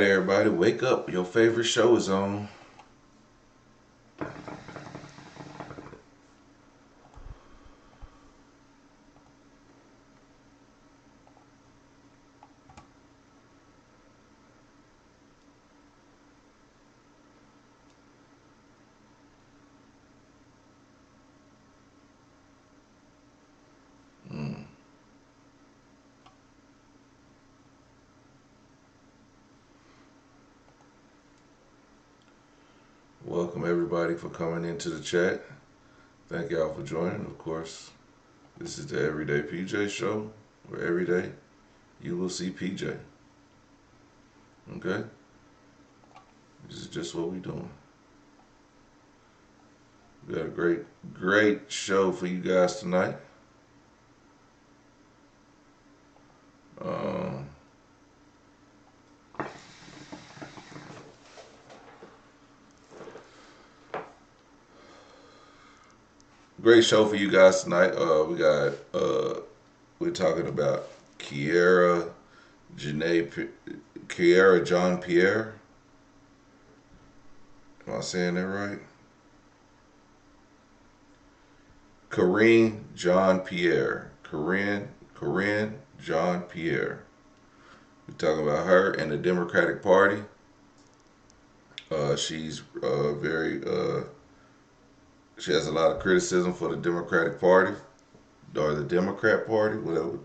right, everybody, wake up. Your favorite show is on. Welcome, everybody, for coming into the chat. Thank y'all for joining. Of course, this is the Everyday PJ show, where every day you will see PJ. Okay? This is just what we're doing. We got a great show for you guys tonight. Great show for you guys tonight. We're talking about Kiera John Pierre. Am I saying that right? Corinne John Pierre. Corinne John Pierre. We're talking about her and the Democratic Party. She's she has a lot of criticism for the Democratic Party, or the Democrat Party, whatever.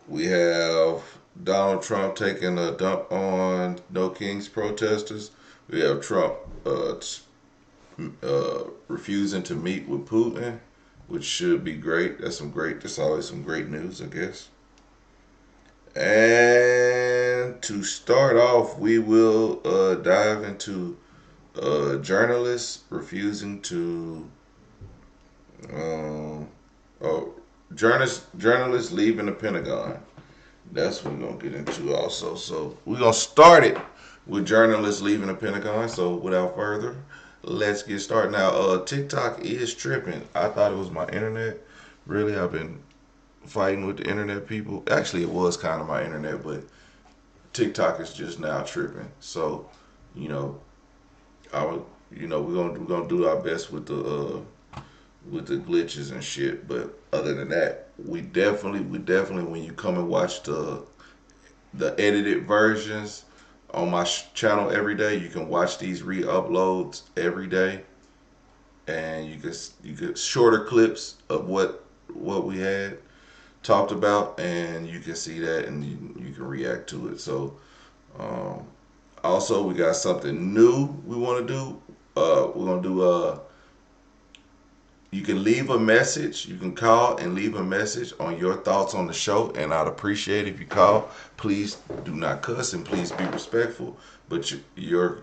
We have Donald Trump taking a dump on No Kings protesters. We have Trump refusing to meet with Putin, which should be great. That's always some great news, I guess. And to start off, we will dive into journalists refusing to journalists leaving the Pentagon. That's what we're gonna get into also. So we're gonna start it with journalists leaving the Pentagon. So without further, let's get started. Now, TikTok is tripping. I thought it was my internet. Really, I've been fighting with the internet people. Actually, it was kind of my internet, but TikTok is just now tripping. So, we're gonna do our best with the glitches and shit. But other than that, we definitely when you come and watch the edited versions on my channel every day, you can watch these re-uploads every day, and you get shorter clips of what we had talked about, and you can see that, and you can react to it. So also, we got something new we want to do. We're gonna do you can leave a message. You can call and leave a message on your thoughts on the show, and I'd appreciate if you call. Please do not cuss, and please be respectful. But your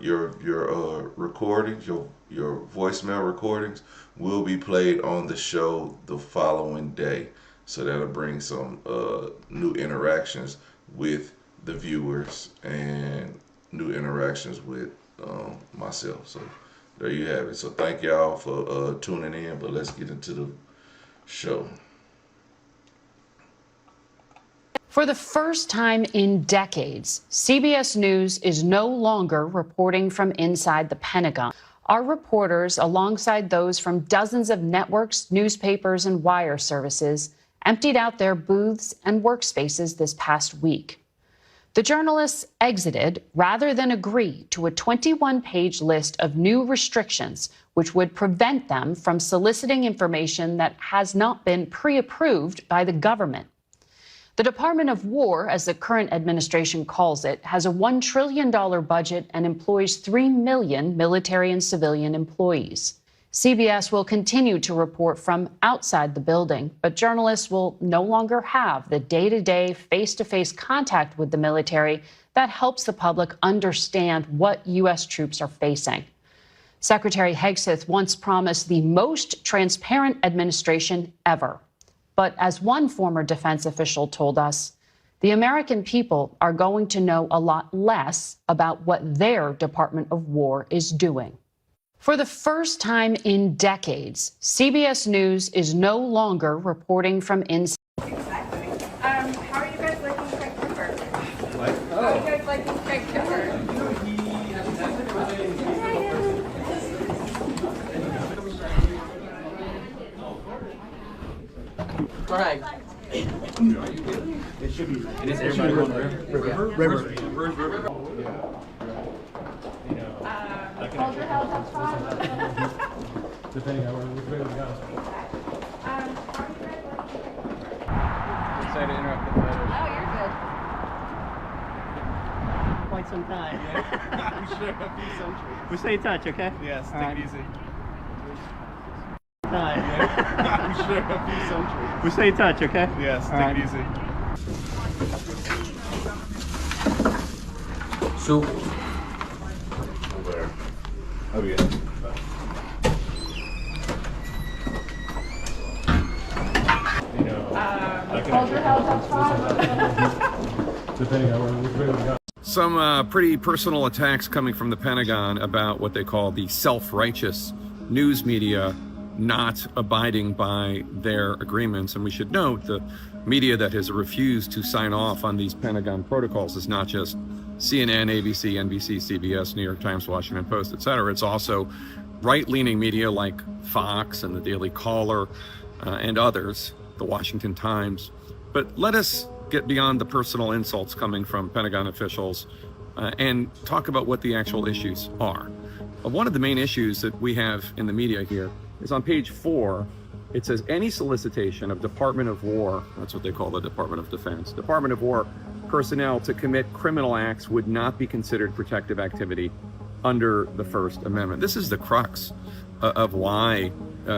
recordings, your voicemail recordings, will be played on the show the following day. So that'll bring some new interactions with the viewers and new interactions with myself. So there you have it. So thank y'all for tuning in, but let's get into the show. For the first time in decades, CBS News is no longer reporting from inside the Pentagon. Our reporters, alongside those from dozens of networks, newspapers, and wire services, emptied out their booths and workspaces this past week. The journalists exited rather than agree to a 21-page list of new restrictions which would prevent them from soliciting information that has not been pre-approved by the government. The Department of War, as the current administration calls it, has a $1 trillion budget and employs 3 million military and civilian employees. CBS will continue to report from outside the building, but journalists will no longer have the day-to-day, face-to-face contact with the military that helps the public understand what U.S. troops are facing. Secretary Hegseth once promised the most transparent administration ever. But as one former defense official told us, the American people are going to know a lot less about what their Department of War is doing. For the first time in decades, CBS News is no longer reporting from inside. Exactly. How are you guys liking September? Right. It should be. It is everybody on the river. River. Hold your health up front. Depending on which way we go. Sorry to interrupt the photos. Oh, you're good. Quite some time. Yeah, I'm sure a few centuries. We stay in touch, okay? Yes, take Alright. it easy. Time. Yeah, I'm sure a few centuries. We stay in touch, okay? Yes, take Alright. it easy. So, Oh yeah. Hold your health up front. depending on which way we go. Some pretty personal attacks coming from the Pentagon about what they call the self-righteous news media not abiding by their agreements. And we should note the media that has refused to sign off on these Pentagon protocols is not just CNN, ABC, NBC, CBS, New York Times, Washington Post, etc. It's also right-leaning media like Fox and the Daily Caller and others, the Washington Times. But let us get beyond the personal insults coming from Pentagon officials and talk about what the actual issues are. One of the main issues that we have in the media here is on page 4. It says any solicitation of Department of War, that's what they call the Department of Defense, Department of War personnel to commit criminal acts would not be considered protective activity under the First Amendment. This is the crux of why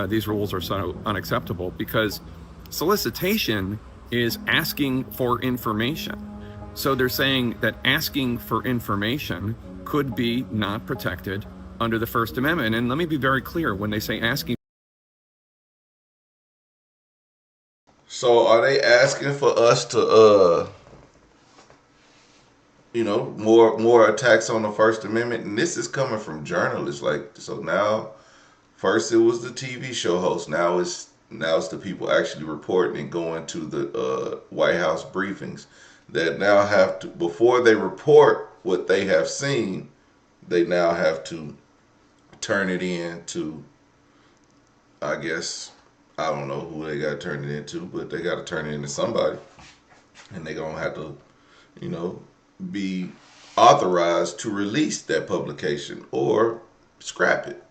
these rules are so unacceptable, because solicitation is asking for information. So they're saying that asking for information could be not protected under the First Amendment. And let me be very clear, when they say asking. So are they asking for us to, more attacks on the First Amendment? And this is coming from journalists. So now, first it was the TV show host. Now it's the people actually reporting and going to the White House briefings that now have to, before they report what they have seen, they now have to turn it in to, I guess, I don't know who they got to turn it into, but they got to turn it into somebody. And they're going to have to, be authorized to release that publication or scrap it.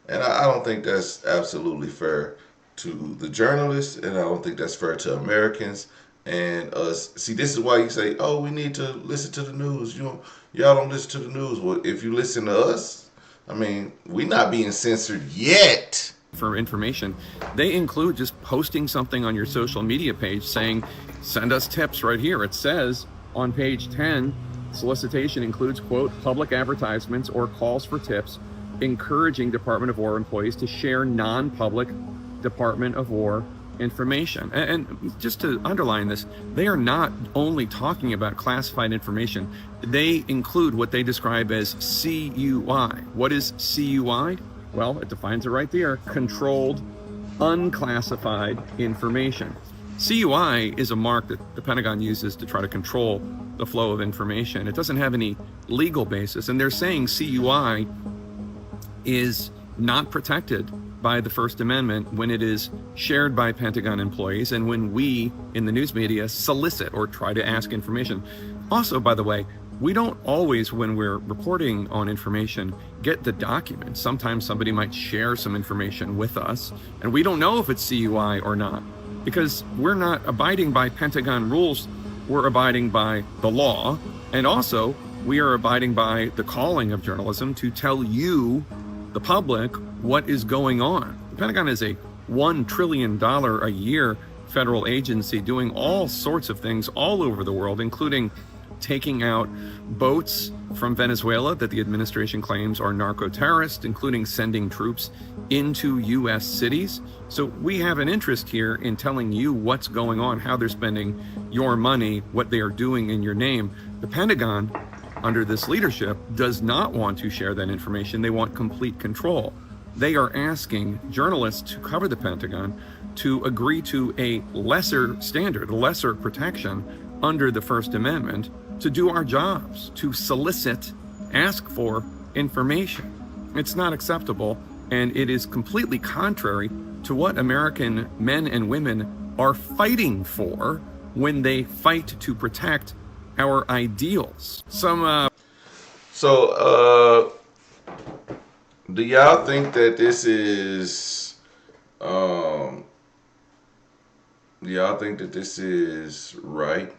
And I don't think that's absolutely fair to the journalists, and I don't think that's fair to Americans and us. See, this is why you say, oh, we need to listen to the news. Y'all don't listen to the news. Well, if you listen to us, we're not being censored yet. For information, they include just posting something on your social media page saying, send us tips right here. It says on page 10, solicitation includes, quote, public advertisements or calls for tips, encouraging Department of War employees to share non-public Department of War information. And just to underline this, they are not only talking about classified information. They include what they describe as CUI. What is CUI? Well, it defines it right there: controlled, unclassified information. CUI is a mark that the Pentagon uses to try to control the flow of information. It doesn't have any legal basis, and they're saying CUI is not protected by the First Amendment when it is shared by Pentagon employees and when we in the news media solicit or try to ask information. Also, by the way, we don't always, when we're reporting on information, get the documents. Sometimes somebody might share some information with us, and we don't know if it's CUI or not, because we're not abiding by Pentagon rules. We're abiding by the law, and also we are abiding by the calling of journalism to tell you, the public, what is going on. The Pentagon is a $1 trillion a year federal agency doing all sorts of things all over the world, including taking out boats from Venezuela that the administration claims are narco-terrorists, including sending troops into U.S. cities. So we have an interest here in telling you what's going on, how they're spending your money, what they are doing in your name. The Pentagon, under this leadership, does not want to share that information. They want complete control. They are asking journalists who cover the Pentagon to agree to a lesser standard, a lesser protection under the First Amendment to do our jobs, to solicit, ask for information. It's not acceptable, And it is completely contrary to what American men and women are fighting for when they fight to protect our ideals. Do y'all think that this is, do y'all think that this is right?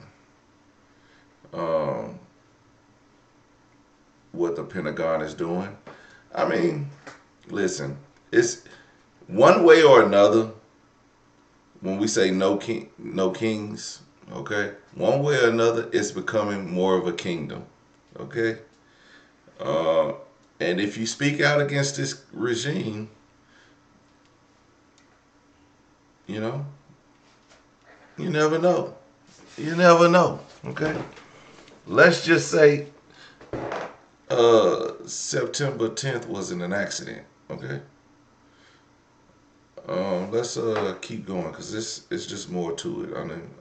What the Pentagon is doing? I mean, listen, it's one way or another. When we say no kings, okay, one way or another, it's becoming more of a kingdom, okay. And if you speak out against this regime, you know, you never know. You never know, okay. Let's just say September 10th wasn't an accident, okay. Let's keep going, because it's just more to it.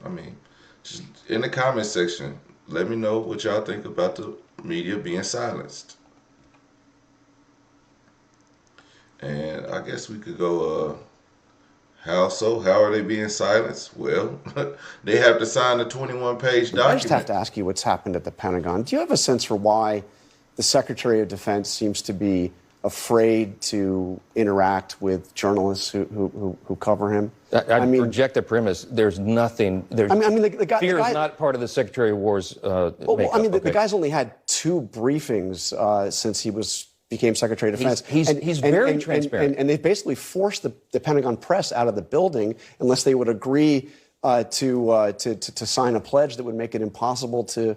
I mean, just in the comment section, let me know what y'all think about the media being silenced. And I guess we could go, how so? How are they being silenced? Well, they have to sign a 21-page document. I just have to ask you what's happened at the Pentagon. Do you have a sense for why the Secretary of Defense seems to be afraid to interact with journalists who cover him? I mean, reject the premise. There's nothing. There's, the guy, fear the guy, is not part of the Secretary of War's makeup. I mean, the guy's only had 2 briefings since he became Secretary of Defense. He's very transparent. And they basically forced the Pentagon press out of the building unless they would agree to sign a pledge that would make it impossible to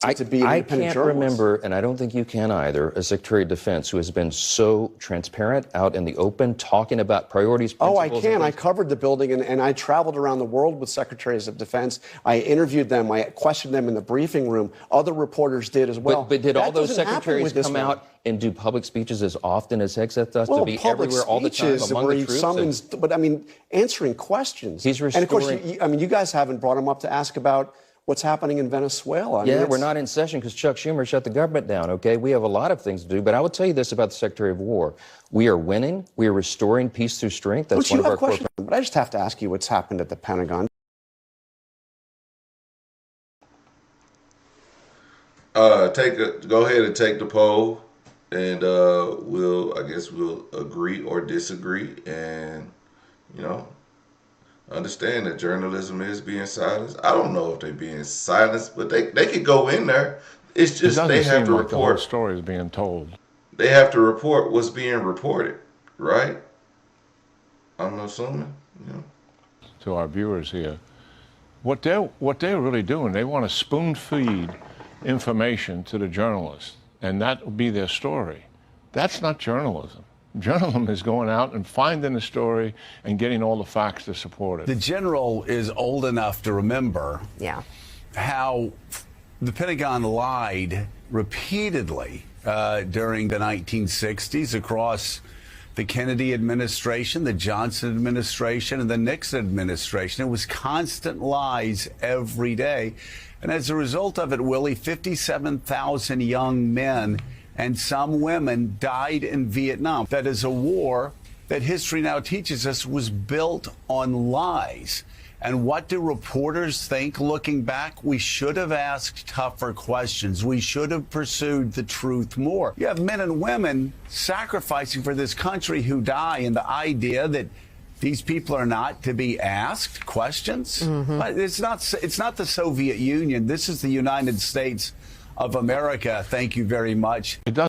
be an I independent can't journalist. remember, and I don't think you can either, a Secretary of Defense who has been so transparent out in the open, talking about priorities, Oh, I principles, can. I covered the building, and I traveled around the world with Secretaries of Defense. I interviewed them. I questioned them in the briefing room. Other reporters did as well. But did all those secretaries come one. out and do public speeches as often as Hegseth does, Well, to be public everywhere all the time speeches among where the he troops? summons, but I mean, answering questions. He's And of course, restoring- you guys haven't brought him up to ask about what's happening in Venezuela. I mean, Yeah, it's- we're not in session because Chuck Schumer shut the government down, okay? We have a lot of things to do, but I will tell you this about the Secretary of War. We are winning. We are restoring peace through strength. That's Which one you of have our core... questions on, but I just have to ask you what's happened at the Pentagon. Go ahead and take the poll, and I guess we'll agree or disagree, and understand that journalism is being silenced. I don't know if they're being silenced, but they could go in there. It's just they have to like the whole report. story is being told. They have to report what's being reported, right? I'm assuming. To our viewers here, what they're really doing, they want to spoon feed information to the journalists, and that will be their story. That's not journalism. Journalism is going out and finding the story and getting all the facts to support it. The general is old enough to remember how the Pentagon lied repeatedly during the 1960s across the Kennedy administration, the Johnson administration, and the Nixon administration. It was constant lies every day. And as a result of it, Willie, 57,000 young men and some women died in Vietnam. That is a war that history now teaches us was built on lies. And what do reporters think looking back? We should have asked tougher questions. We should have pursued the truth more. You have men and women sacrificing for this country who die, and the idea that these people are not to be asked questions. But it's not the Soviet Union. This is the United States of America. Thank you very much. It does.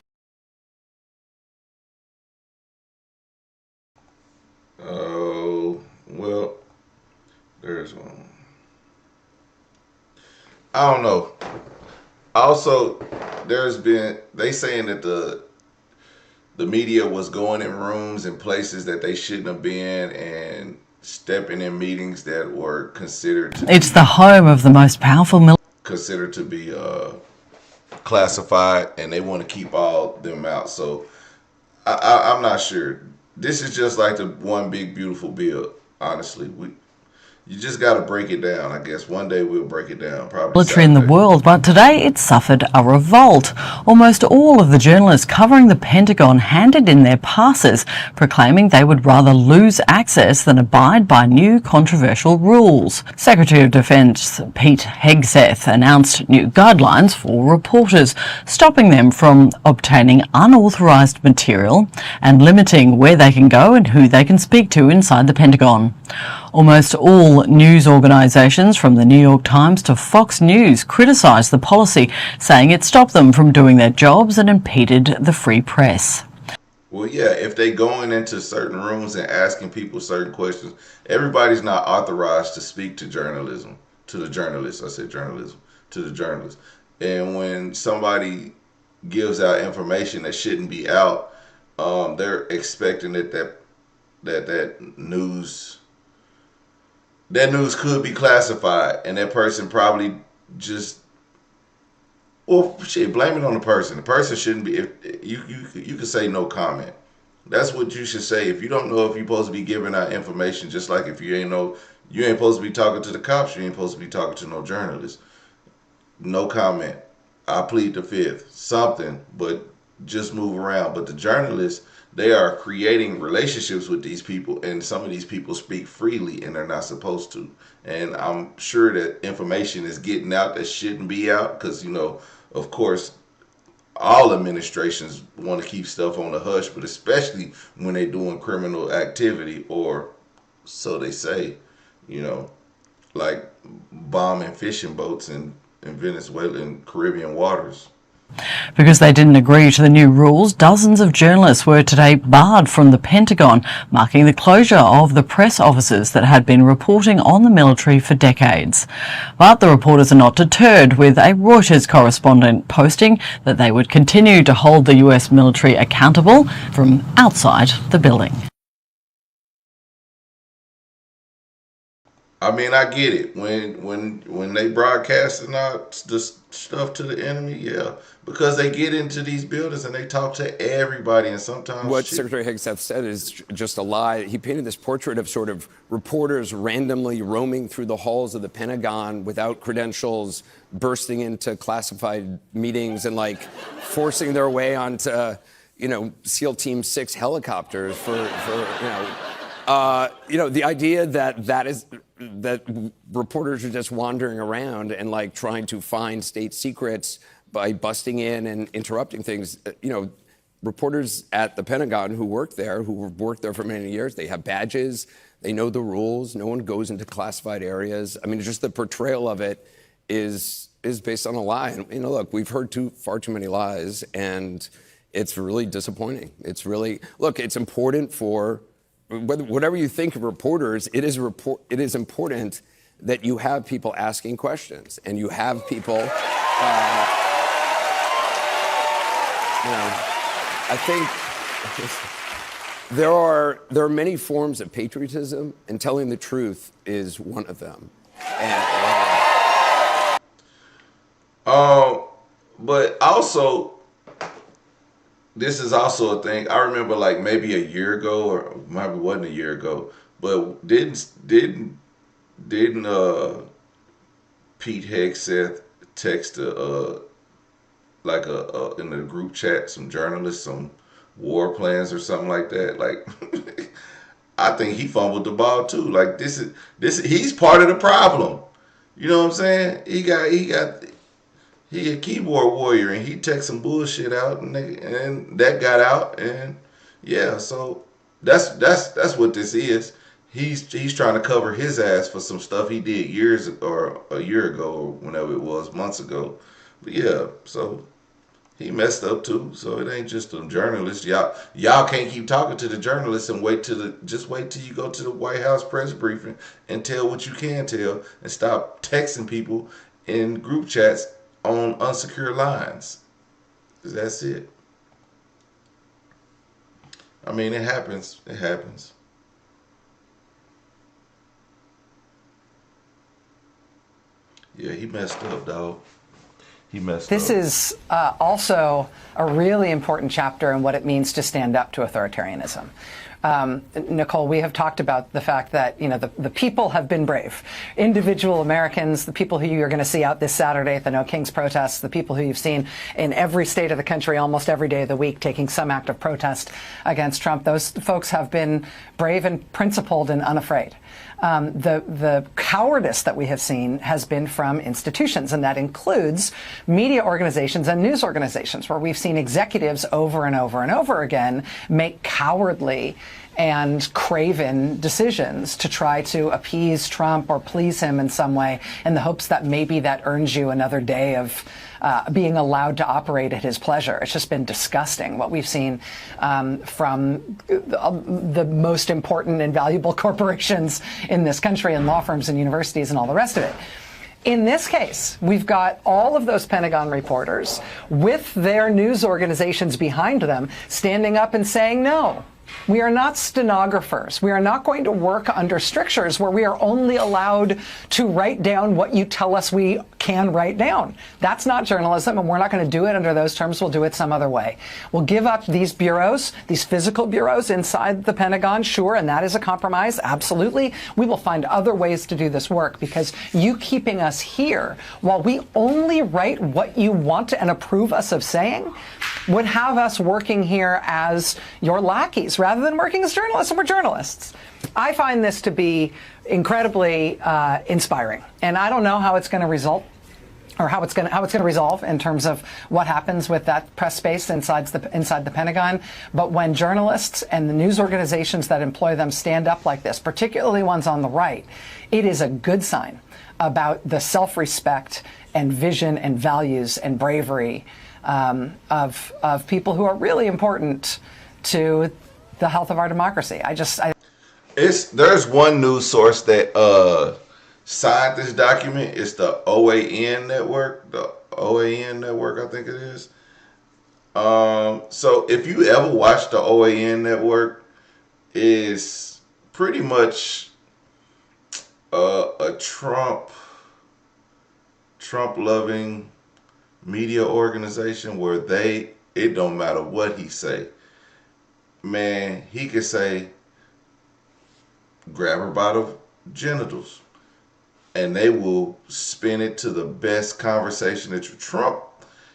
Oh, well, there's one. I don't know. Also, they saying that the media was going in rooms and places that they shouldn't have been and stepping in meetings that were considered to It's the home of the most powerful considered to be classified, and they want to keep all them out. So I'm not sure. This is just like the one big beautiful bill. Honestly, you just got to break it down. I guess one day we'll break it down. Probably military in the Saturday. world, but today it suffered a revolt. Almost all of the journalists covering the Pentagon handed in their passes, proclaiming they would rather lose access than abide by new controversial rules. Secretary of Defence Pete Hegseth announced new guidelines for reporters, stopping them from obtaining unauthorised material and limiting where they can go and who they can speak to inside the Pentagon. Almost all news organisations, from the New York Times to Fox News, criticised the policy, saying it stopped them from doing their jobs and impeded the free press. Well, yeah, if they going into certain rooms and asking people certain questions, everybody's not authorized to speak to journalism, to the journalists. I said journalism, to the journalists. And when somebody gives out information that shouldn't be out, they're expecting that news could be classified, and that person probably just, well, shit, blame it on the person. The person shouldn't be. If you can say no comment. That's what you should say. If you don't know if you're supposed to be giving out information, just like if you ain't supposed to be talking to the cops, you ain't supposed to be talking to no journalists. No comment. I plead the fifth. Something, but just move around. But the journalists, they are creating relationships with these people, and some of these people speak freely and they're not supposed to. And I'm sure that information is getting out that shouldn't be out because, of course, all administrations want to keep stuff on the hush, but especially when they're doing criminal activity, or so they say, like bombing fishing boats in Venezuelan Caribbean waters. Because they didn't agree to the new rules, dozens of journalists were today barred from the Pentagon, marking the closure of the press offices that had been reporting on the military for decades. But the reporters are not deterred, with a Reuters correspondent posting that they would continue to hold the US military accountable from outside the building. I mean, I get it. When they broadcasting out this stuff to the enemy, yeah, because they get into these buildings and they talk to everybody, and sometimes what Secretary Hegseth said is just a lie. He painted this portrait of sort of reporters randomly roaming through the halls of the Pentagon without credentials, bursting into classified meetings and like forcing their way onto, SEAL Team 6 helicopters for the idea that reporters are just wandering around and like trying to find state secrets by busting in and interrupting things. Reporters at the Pentagon who've worked there for many years, they have badges, they know the rules, no one goes into classified areas. I mean, just the portrayal of it is based on a lie. And, look, we've heard far too many lies, and it's really disappointing. It's important for, whatever you think of reporters, it is important that you have people asking questions and you have people, I think there are many forms of patriotism, and telling the truth is one of them. But also, this is also a thing. I remember like maybe a year ago, or maybe it wasn't a year ago, but didn't Pete Hegseth text in the group chat some journalists some war plans or something like that? Like, I think he fumbled the ball too. Like he's part of the problem. You know what I'm saying? He a keyboard warrior, and he texted some bullshit out, and that got out, and yeah, so that's what this is. He's trying to cover his ass for some stuff he did years or a year ago, or whenever it was, months ago. But yeah, so he messed up too. So it ain't just them journalists. Y'all can't keep talking to the journalists and wait till you go to the White House press briefing and tell what you can tell, and stop texting people in group chats on unsecure lines. That's it. I mean, it happens. It happens. Yeah, he messed up, dog. He messed up. This is also a really important chapter in what it means to stand up to authoritarianism. Nicole, we have talked about the fact that, you know, the people have been brave. Individual Americans, the people who you're going to see out this Saturday at the No Kings protests, the people who you've seen in every state of the country almost every day of the week taking some act of protest against Trump, those folks have been brave and principled and unafraid. The cowardice that we have seen has been from institutions, and that includes media organizations and news organizations, where we've seen executives over and over and over again make cowardly and craven decisions to try to appease Trump or please him in some way in the hopes that maybe that earns you another day of being allowed to operate at his pleasure. It's just been disgusting what we've seen from the most important and valuable corporations in this country and law firms and universities and all the rest of it. In this case, we've got all of those Pentagon reporters with their news organizations behind them standing up and saying, no, we are not stenographers. We are not going to work under strictures where we are only allowed to write down what you tell us we can write down. That's not journalism, and we're not going to do it under those terms. We'll do it some other way. We'll give up these bureaus, these physical bureaus inside the Pentagon, sure, and that is a compromise, absolutely. We will find other ways to do this work, because you keeping us here while we only write what you want and approve us of saying would have us working here as your lackeys rather than working as journalists, and we're journalists. I find this to be incredibly inspiring, and I don't know how it's going to result, or how it's going to resolve in terms of what happens with that press space inside the Pentagon. But when journalists and the news organizations that employ them stand up like this, particularly ones on the right, it is a good sign about the self-respect and vision and values and bravery of people who are really important to the health of our democracy. There's one news source that signed this document. It's the OAN network. The OAN network, I think it is. So if you ever watch the OAN network, it's pretty much a Trump-loving media organization where it don't matter what he say. Man, he could say, grab her by the genitals, and they will spin it to the best conversation that Trump,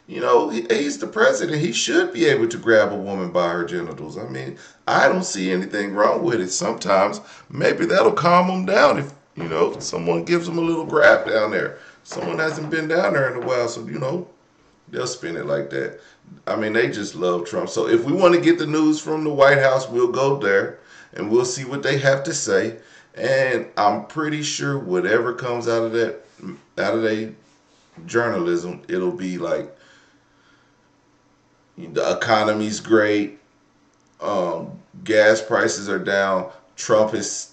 you know, he's the president. He should be able to grab a woman by her genitals. I mean, I don't see anything wrong with it. Sometimes maybe that'll calm him down if, you know, someone gives him a little grab down there. Someone hasn't been down there in a while, so, you know, they'll spin it like that. I mean, they just love Trump. So if we want to get the news from the White House, we'll go there and we'll see what they have to say. And I'm pretty sure whatever comes out of their journalism, it'll be like, the economy's great, gas prices are down, Trump has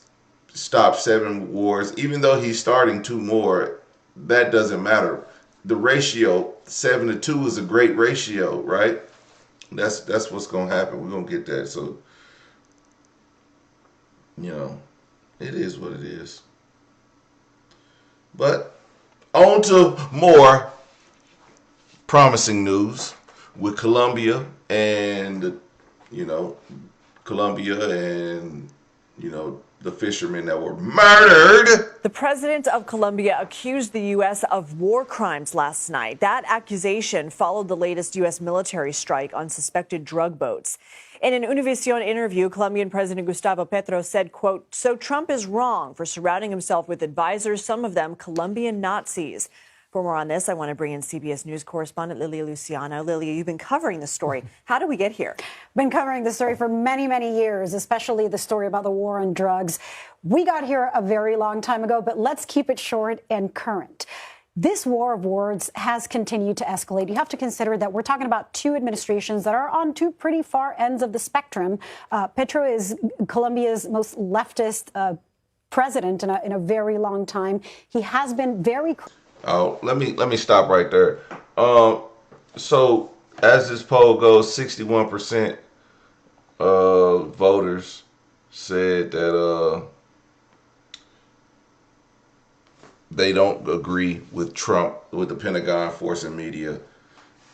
stopped 7 wars. Even though he's starting 2 more, that doesn't matter. The ratio 7 to 2 is a great ratio, right? That's what's gonna happen. We're gonna get that. So, you know, it is what it is. But on to more promising news with Colombia and, you know, the fishermen that were murdered. The president of Colombia accused the U.S. of war crimes last night. That accusation followed the latest U.S. military strike on suspected drug boats. In an Univision interview, Colombian President Gustavo Petro said, quote, "So Trump is wrong for surrounding himself with advisors, some of them Colombian Nazis." For more on this, I want to bring in CBS News correspondent Lilia Luciano. Lilia, you've been covering the story. How did we get here? Been covering the story for many, many years, especially the story about the war on drugs. We got here a very long time ago, but let's keep it short and current. This war of words has continued to escalate. You have to consider that we're talking about 2 administrations that are on 2 pretty far ends of the spectrum. Petro is Colombia's most leftist president in a very long time. He has been very... Oh, let me stop right there. So as this poll goes, 61% of voters said that they don't agree with Trump, with the Pentagon forcing media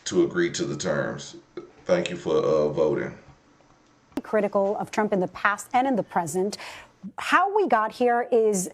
to agree to the terms. Thank you for voting. critical of Trump in the past and in the present. How we got here is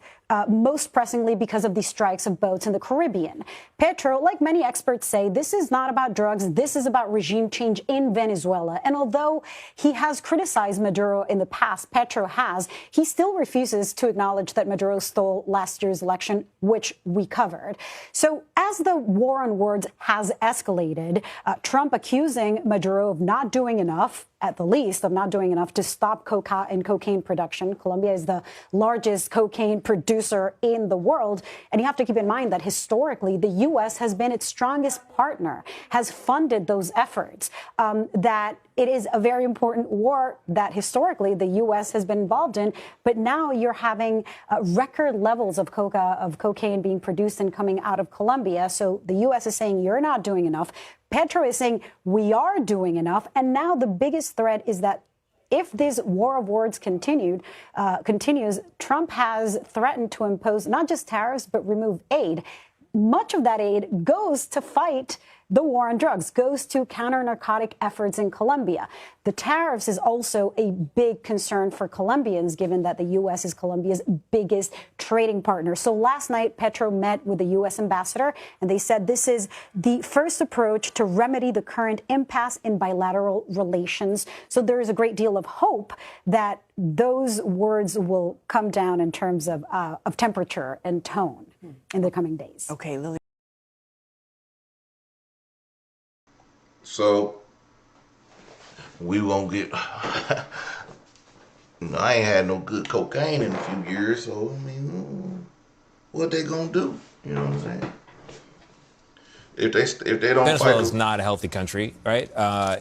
most pressingly because of the strikes of boats in the Caribbean. Petro, like many experts say, this is not about drugs. This is about regime change in Venezuela. And although he has criticized Maduro in the past, Petro has, he still refuses to acknowledge that Maduro stole last year's election, which we covered. So as the war on words has escalated, Trump accusing Maduro of not doing enough, at the least, of not doing enough to stop coca and cocaine production. Colombia is the largest cocaine producer in the world. And you have to keep in mind that historically, the U.S. has been its strongest partner, has funded those efforts, that it is a very important war that historically the U.S. has been involved in. But now you're having record levels of cocaine being produced and coming out of Colombia. So the U.S. is saying you're not doing enough. Petro is saying we are doing enough. And now the biggest threat is that if this war of words continues, Trump has threatened to impose not just tariffs, but remove aid. Much of that aid goes to fight the war on drugs, goes to counter narcotic efforts in Colombia. The tariffs is also a big concern for Colombians, given that the U.S. is Colombia's biggest trading partner. So last night, Petro met with the U.S. ambassador, and they said this is the first approach to remedy the current impasse in bilateral relations. So there is a great deal of hope that those words will come down in terms of temperature and tone in the coming days. Okay, Lily. So we won't get. I ain't had no good cocaine in a few years, so I mean, what they gonna do? You know what I'm saying? If they don't Venezuela fight, is not a healthy country, right?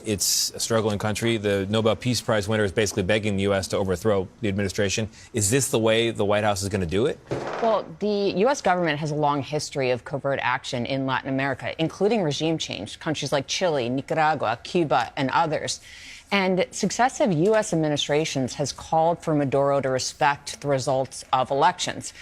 It's a struggling country. The Nobel Peace Prize winner is basically begging the U.S. to overthrow the administration. Is this the way the White House is going to do it? Well, the U.S. government has a long history of covert action in Latin America, including regime change. Countries like Chile, Nicaragua, Cuba, and others. And successive U.S. administrations has called for Maduro to respect the results of elections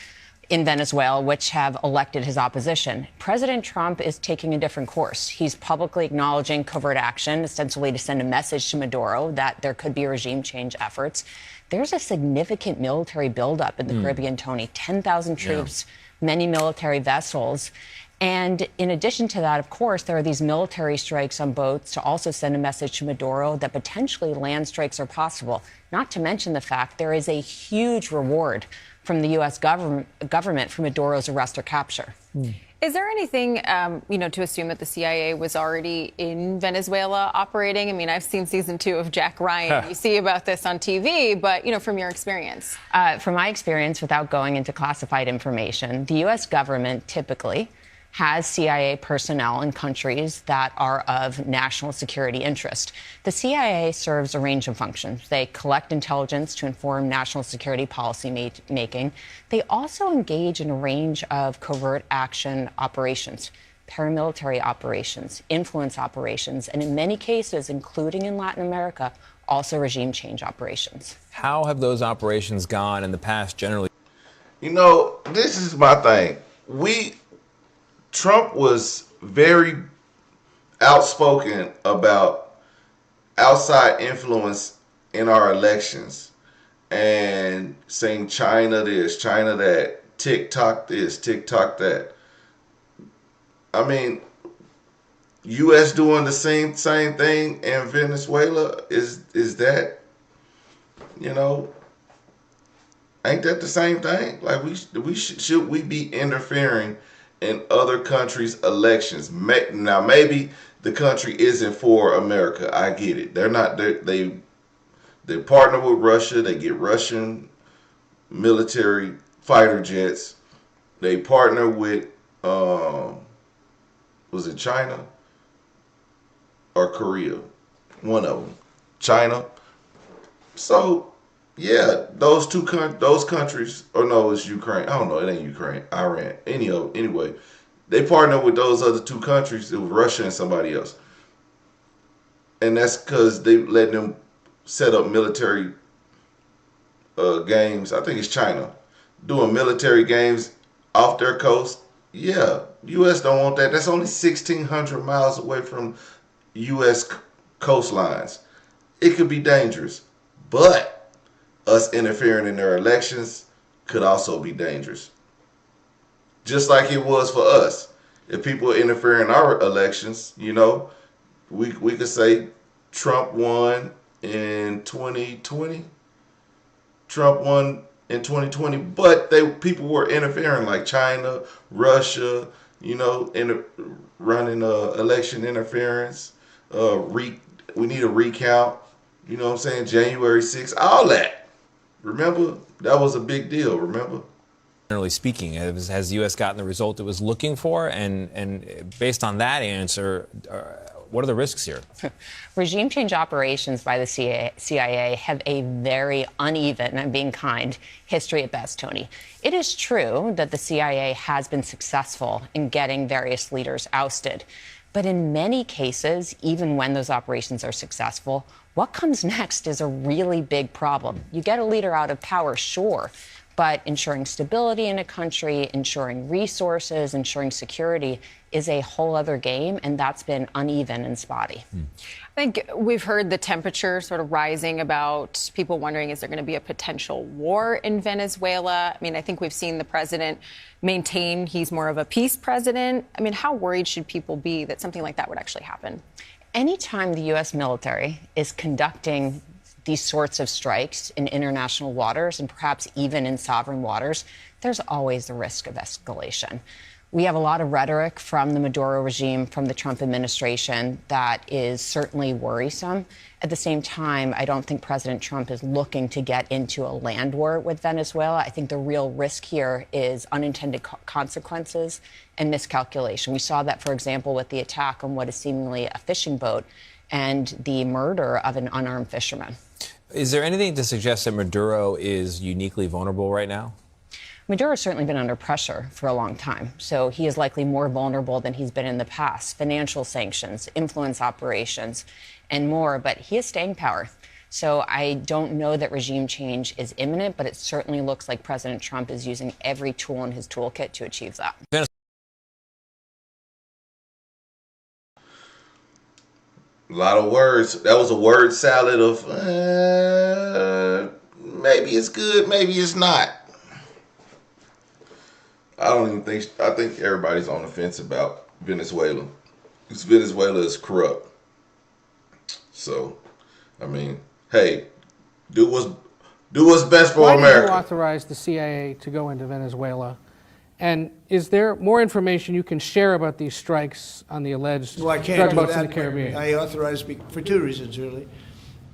in Venezuela, which have elected his opposition. President Trump is taking a different course. He's publicly acknowledging covert action, ostensibly to send a message to Maduro that there could be regime change efforts. There's a significant military buildup in the Caribbean, Tony, 10,000 troops, many military vessels. And in addition to that, of course, there are these military strikes on boats to also send a message to Maduro that potentially land strikes are possible, not to mention the fact there is a huge reward from the U.S. government for Maduro's arrest or capture. Is there anything, to assume that the CIA was already in Venezuela operating? I mean, I've seen season 2 of Jack Ryan. You see about this on TV, but, from your experience. From my experience, without going into classified information, the U.S. government typically has CIA personnel in countries that are of national security interest. The CIA serves a range of functions. They collect intelligence to inform national security policy making. They also engage in a range of covert action operations, paramilitary operations, influence operations, and in many cases, including in Latin America, also regime change operations. How have those operations gone in the past generally? This is my thing. Trump was very outspoken about outside influence in our elections and saying China this, China that, TikTok this, TikTok that. I mean, U.S. doing the same thing in Venezuela, is that, ain't that the same thing? Like should we be interfering in other countries' elections? Now, maybe the country isn't for America. I get it. They're not. They partner with Russia. They get Russian military fighter jets. They partner with was it China or Korea? One of them, China. So. Yeah, those countries, or no, it's Ukraine. I don't know, it ain't Ukraine, Iran. Anyway, they partner with those other two countries. It was Russia and somebody else, and that's because they let them set up military games. I think it's China doing military games off their coast. Yeah, U.S. don't want that. That's only 1,600 miles away from U.S. coastlines. It could be dangerous. But us interfering in their elections could also be dangerous. Just like it was for us. If people interfere in our elections, you know, we could say Trump won in 2020. Trump won in 2020, but people were interfering, like China, Russia, you know, running election interference. We need a recount. You know what I'm saying? January 6th, all that. Remember, that was a big deal. Remember. Generally speaking, has the U.S. gotten the result it was looking for? And based on that answer, what are the risks here? Regime change operations by the CIA have a very uneven, I'm being kind, history at best, Tony. It is true that the CIA has been successful in getting various leaders ousted. But in many cases, even when those operations are successful, what comes next is a really big problem. You get a leader out of power, sure, but ensuring stability in a country, ensuring resources, ensuring security is a whole other game, and that's been uneven and spotty. I think we've heard the temperature sort of rising about people wondering, is there going to be a potential war in Venezuela? I mean, I think we've seen the president maintain he's more of a peace president. I mean, how worried should people be that something like that would actually happen? Anytime the U.S. military is conducting these sorts of strikes in international waters and perhaps even in sovereign waters, there's always the risk of escalation. We have a lot of rhetoric from the Maduro regime, from the Trump administration, that is certainly worrisome. At the same time, I don't think President Trump is looking to get into a land war with Venezuela. I think the real risk here is unintended consequences and miscalculation. We saw that, for example, with the attack on what is seemingly a fishing boat and the murder of an unarmed fisherman. Is there anything to suggest that Maduro is uniquely vulnerable right now? Maduro has certainly been under pressure for a long time, so he is likely more vulnerable than he's been in the past. Financial sanctions, influence operations, and more, but he has staying power. So I don't know that regime change is imminent, but it certainly looks like President Trump is using every tool in his toolkit to achieve that. A lot of words. That was a word salad of maybe it's good, maybe it's not. I think everybody's on the fence about Venezuela. Because Venezuela is corrupt. So, I mean, hey, do what's best for America. Why did you authorize the CIA to go into Venezuela? And is there more information you can share about these strikes on the alleged drug boats in the Caribbean? I authorized for two reasons, really.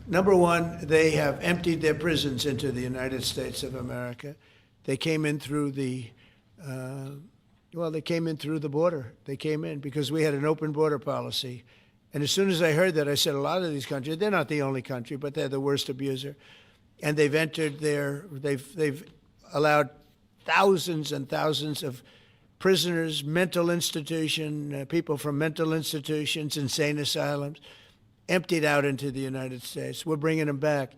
Number one, they have emptied their prisons into the United States of America. They came in through the they came in through the border. They came in because we had an open border policy. And as soon as I heard that, I said, a lot of these countries, they're not the only country, but they're the worst abuser. And they've entered they've allowed thousands and thousands of prisoners, mental institution, people from mental institutions, insane asylums, emptied out into the United States. We're bringing them back.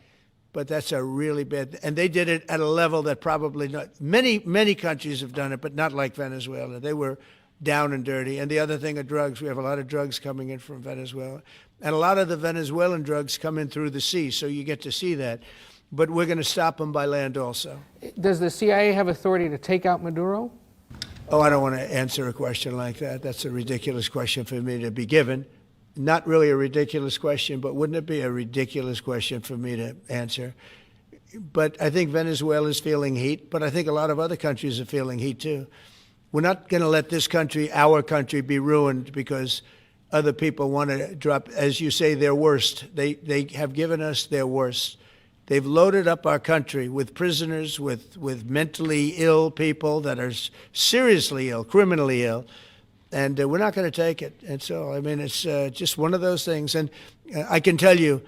But that's a really bad, and they did it at a level that probably not, many countries have done it, but not like Venezuela. They were down and dirty. And the other thing are drugs. We have a lot of drugs coming in from Venezuela. And a lot of the Venezuelan drugs come in through the sea, so you get to see that. But we're going to stop them by land also. Does the CIA have authority to take out Maduro? Oh, I don't want to answer a question like that. That's a ridiculous question for me to be given. Not really a ridiculous question, but wouldn't it be a ridiculous question for me to answer? But I think Venezuela is feeling heat, but I think a lot of other countries are feeling heat too. We're not going to let this country, our country, be ruined because other people want to drop, as you say, their worst. They have given us their worst. They've loaded up our country with prisoners, with mentally ill people that are seriously ill, criminally ill. And we're not going to take it. And so, I mean, it's just one of those things. And I can tell you,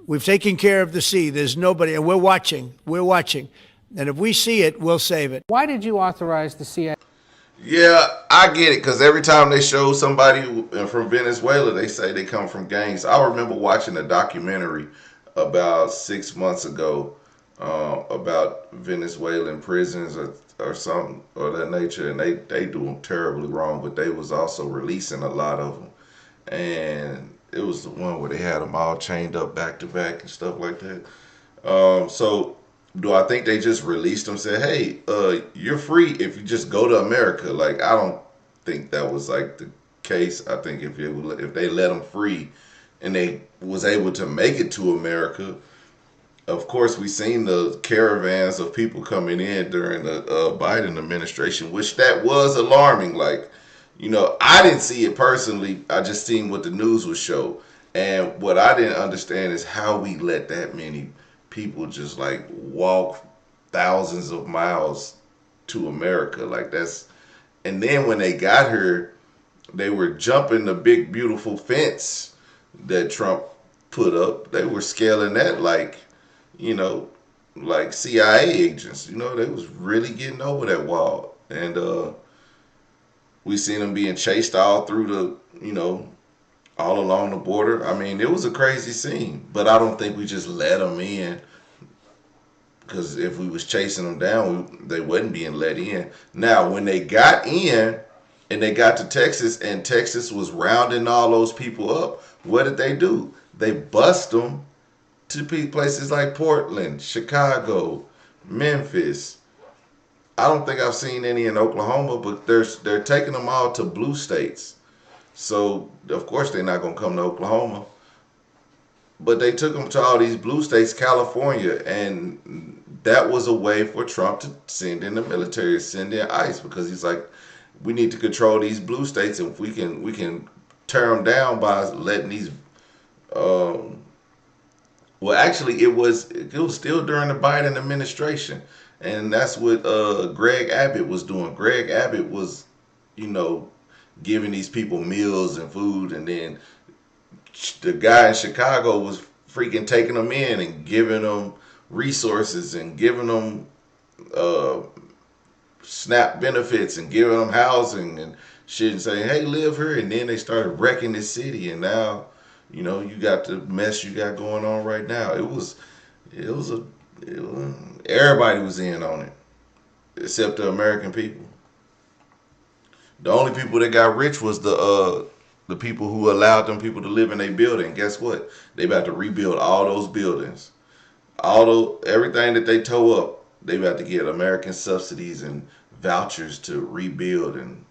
we've taken care of the sea. There's nobody, and we're watching. We're watching. And if we see it, we'll save it. Why did you authorize the CIA? Yeah, I get it, because every time they show somebody from Venezuela, they say they come from gangs. I remember watching a documentary about 6 months ago about Venezuelan prisons or something of that nature, and they do them terribly wrong, but they was also releasing a lot of them. And it was the one where they had them all chained up back to back and stuff like that. So do I think they just released them, said, hey, you're free if you just go to America? Like, I don't think that was like the case. I think if they let them free and they was able to make it to America, of course, we seen the caravans of people coming in during the Biden administration, which that was alarming. Like, I didn't see it personally. I just seen what the news would show. And what I didn't understand is how we let that many people just like walk thousands of miles to America. Like, and then when they got here, they were jumping the big, beautiful fence that Trump put up. They were scaling that like CIA agents. They was really getting over that wall. And we seen them being chased all through all along the border. I mean, it was a crazy scene, but I don't think we just let them in, because if we was chasing them down, they wasn't being let in. Now, when they got in and they got to Texas and Texas was rounding all those people up, what did they do? They bust them to places like Portland, Chicago, Memphis. I don't think I've seen any in Oklahoma, but they're taking them all to blue states. So, of course, they're not going to come to Oklahoma. But they took them to all these blue states, California, and that was a way for Trump to send in the military, send in ICE, because he's like, we need to control these blue states, and if we can tear them down by letting these. Well, actually, it was still during the Biden administration, and that's what Greg Abbott was doing. Greg Abbott was, giving these people meals and food, and then the guy in Chicago was freaking taking them in and giving them resources and giving them SNAP benefits and giving them housing and shit and saying, hey, live here. And then they started wrecking the city, and now, you got the mess you got going on right now. Everybody was in on it, except the American people. The only people that got rich was the people who allowed them people to live in their building. Guess what? They about to rebuild all those buildings. Everything that they tore up, they about to get American subsidies and vouchers to rebuild, and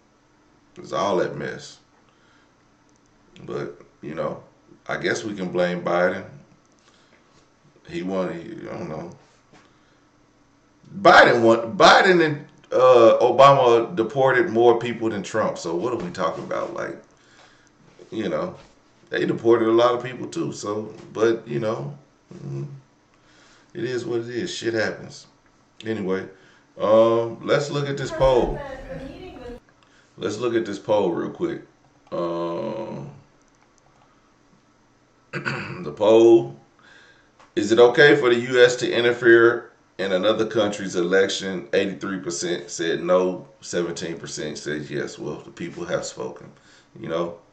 it's all that mess. But, I guess we can blame Biden. I don't know. Biden and Obama deported more people than Trump. So what are we talking about? Like, they deported a lot of people too. So, but it is what it is. Shit happens. Anyway, let's look at this poll. Let's look at this poll real quick. The poll: is it okay for the U.S. to interfere in another country's election? 83% said no, 17% said yes. Well, the people have spoken.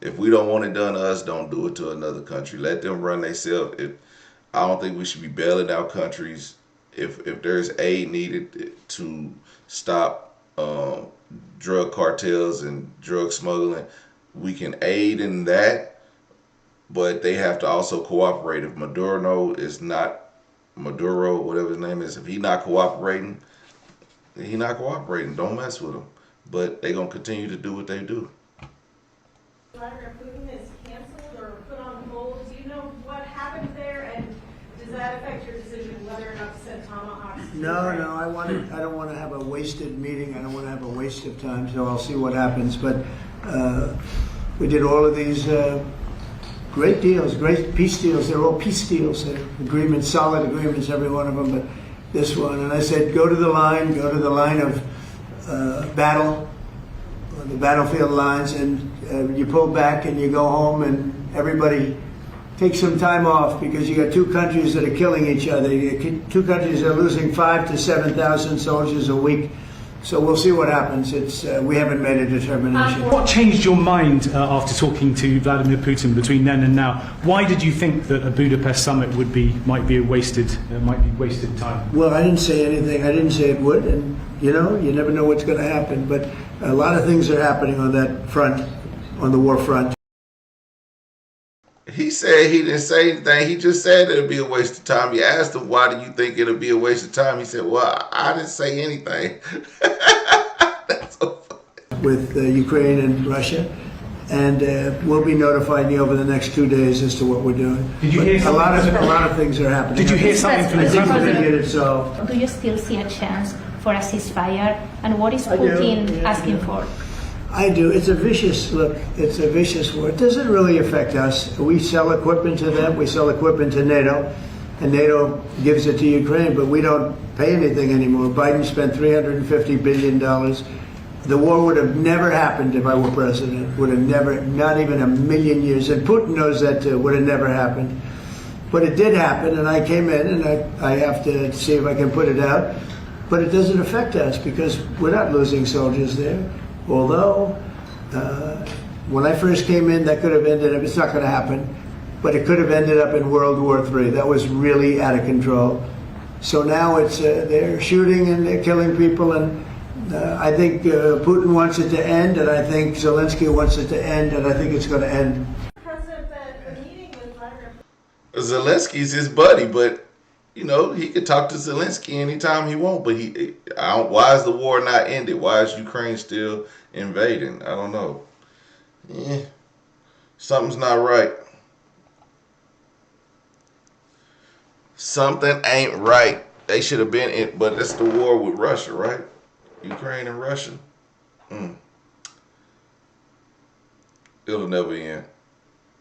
If we don't want it done to us, don't do it to another country. Let them run themselves. I don't think we should be bailing out countries. If there's aid needed to stop drug cartels and drug smuggling, we can aid in that. But they have to also cooperate. If Maduro, whatever his name is, if he's not cooperating, Don't mess with him. But they're going to continue to do what they do. Vladimir Putin is canceled or put on hold. Do you know what happened there, and does that affect your decision whether or not to send tomahawks? No, I don't want to have a wasted meeting. I don't want to have a waste of time. So I'll see what happens. But we did all of these great deals, great peace deals. They're all peace deals. Agreements, solid agreements, every one of them. But this one, and I said, go to the line of battle, the battlefield lines, and you pull back and you go home, and everybody takes some time off, because you got two countries that are killing each other. Two countries that are losing 5,000 to 7,000 soldiers a week. So we'll see what happens. We haven't made a determination. What changed your mind after talking to Vladimir Putin between then and now? Why did you think that a Budapest summit might be wasted time? Well, I didn't say anything. I didn't say it would, and you never know what's going to happen. But a lot of things are happening on that front, on the war front. He said he didn't say anything. He just said it'd be a waste of time. You asked him, why do you think it'll be a waste of time? He said, well, I didn't say anything. With Ukraine and Russia, and we'll be notifying you over the next 2 days as to what we're doing. Did you hear a lot of things are happening. Did you hear something from the president? Get it solved. Do you still see a chance for a ceasefire? And what is Putin asking for? I do. It's a vicious look. It's a vicious war. It doesn't really affect us. We sell equipment to them. We sell equipment to NATO, and NATO gives it to Ukraine, but we don't pay anything anymore. Biden spent $350 billion. The war would have never happened if I were president. Would have never, not even a million years. And Putin knows that too. Would have never happened. But it did happen, and I came in, and I have to see if I can put it out. But it doesn't affect us because we're not losing soldiers there. Although, when I first came in, that could have ended up, it's not going to happen, but it could have ended up in World War III. That was really out of control. So now it's, they're shooting and they're killing people, and I think Putin wants it to end, and I think Zelensky wants it to end, and I think it's going to end. Zelensky's his buddy, but you know, he could talk to Zelensky anytime he wants, but why is the war not ended? Why is Ukraine still invading? I don't know. Something's not right. Something ain't right. They should have been in, but it's the war with Russia, right? Ukraine and Russia. It'll never end.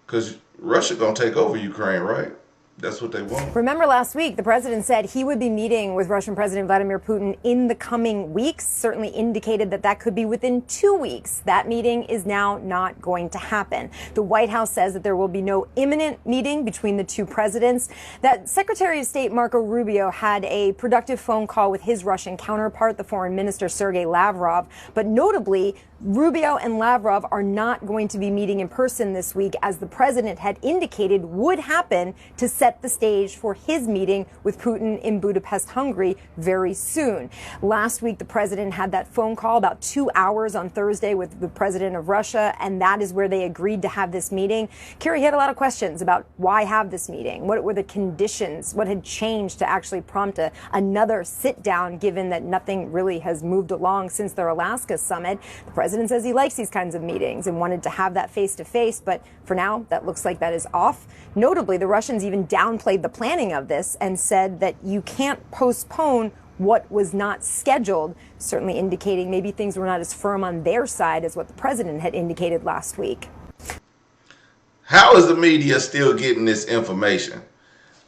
Because Russia gonna take over Ukraine, right? That's what they want. Remember last week, the president said he would be meeting with Russian President Vladimir Putin in the coming weeks, certainly indicated that that could be within 2 weeks. That meeting is now not going to happen. The White House says that there will be no imminent meeting between the two presidents. That Secretary of State Marco Rubio had a productive phone call with his Russian counterpart, the Foreign Minister Sergei Lavrov. But notably, Rubio and Lavrov are not going to be meeting in person this week, as the president had indicated would happen to set the stage for his meeting with Putin in Budapest, Hungary very soon. Last week, the president had that phone call about 2 hours on Thursday with the president of Russia, and that is where they agreed to have this meeting. Kerry had a lot of questions about why have this meeting? What were the conditions? What had changed to actually prompt another sit down, given that nothing really has moved along since their Alaska summit? The president says he likes these kinds of meetings and wanted to have that face-to-face, but for now, that looks like that is off. Notably, the Russians even downplayed the planning of this and said that you can't postpone what was not scheduled, certainly indicating maybe things were not as firm on their side as what the president had indicated last week. How is the media still getting this information?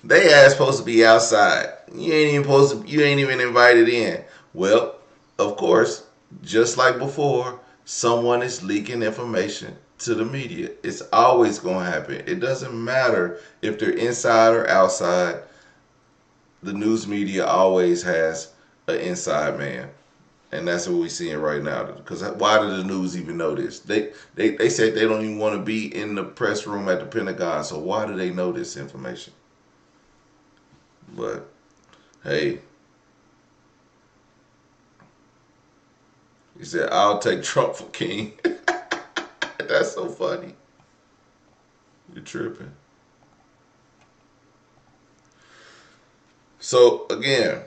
They are supposed to be outside. You ain't even invited in. Well, of course, just like before, someone is leaking information to the media. It's always going to happen. It doesn't matter if they're inside or outside. The news media always has an inside man. And that's what we're seeing right now. Because why did the news even know this? They said they don't even want to be in the press room at the Pentagon. So why do they know this information? But, hey. He said, I'll take Trump for king. That's so funny. You're tripping. So again,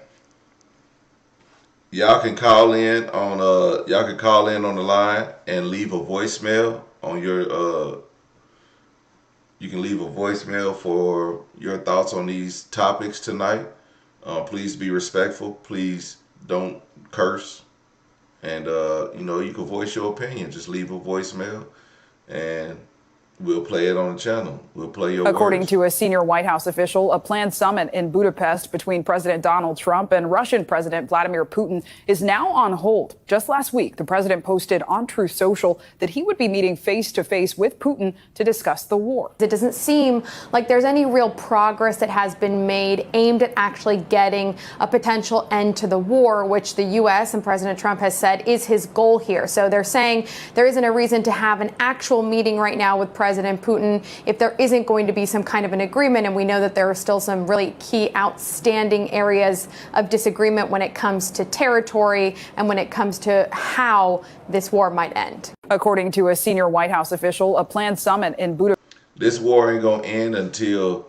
y'all can call in on the line and leave a voicemail on your you can leave a voicemail for your thoughts on these topics tonight. Please be respectful. Please don't curse. And, you can voice your opinion. Just leave a voicemail and we'll play it on the channel. We'll play your According words. to a senior White House official, a planned summit in Budapest between President Donald Trump and Russian President Vladimir Putin is now on hold. Just last week, the president posted on Truth Social that he would be meeting face-to-face with Putin to discuss the war. It doesn't seem like there's any real progress that has been made aimed at actually getting a potential end to the war, which the U.S. and President Trump has said is his goal here. So they're saying there isn't a reason to have an actual meeting right now with President Putin if there isn't going to be some kind of an agreement. And we know that there are still some really key outstanding areas of disagreement when it comes to territory and when it comes to how this war might end. According to a senior White House official, a planned summit in Budapest. This war ain't gonna end until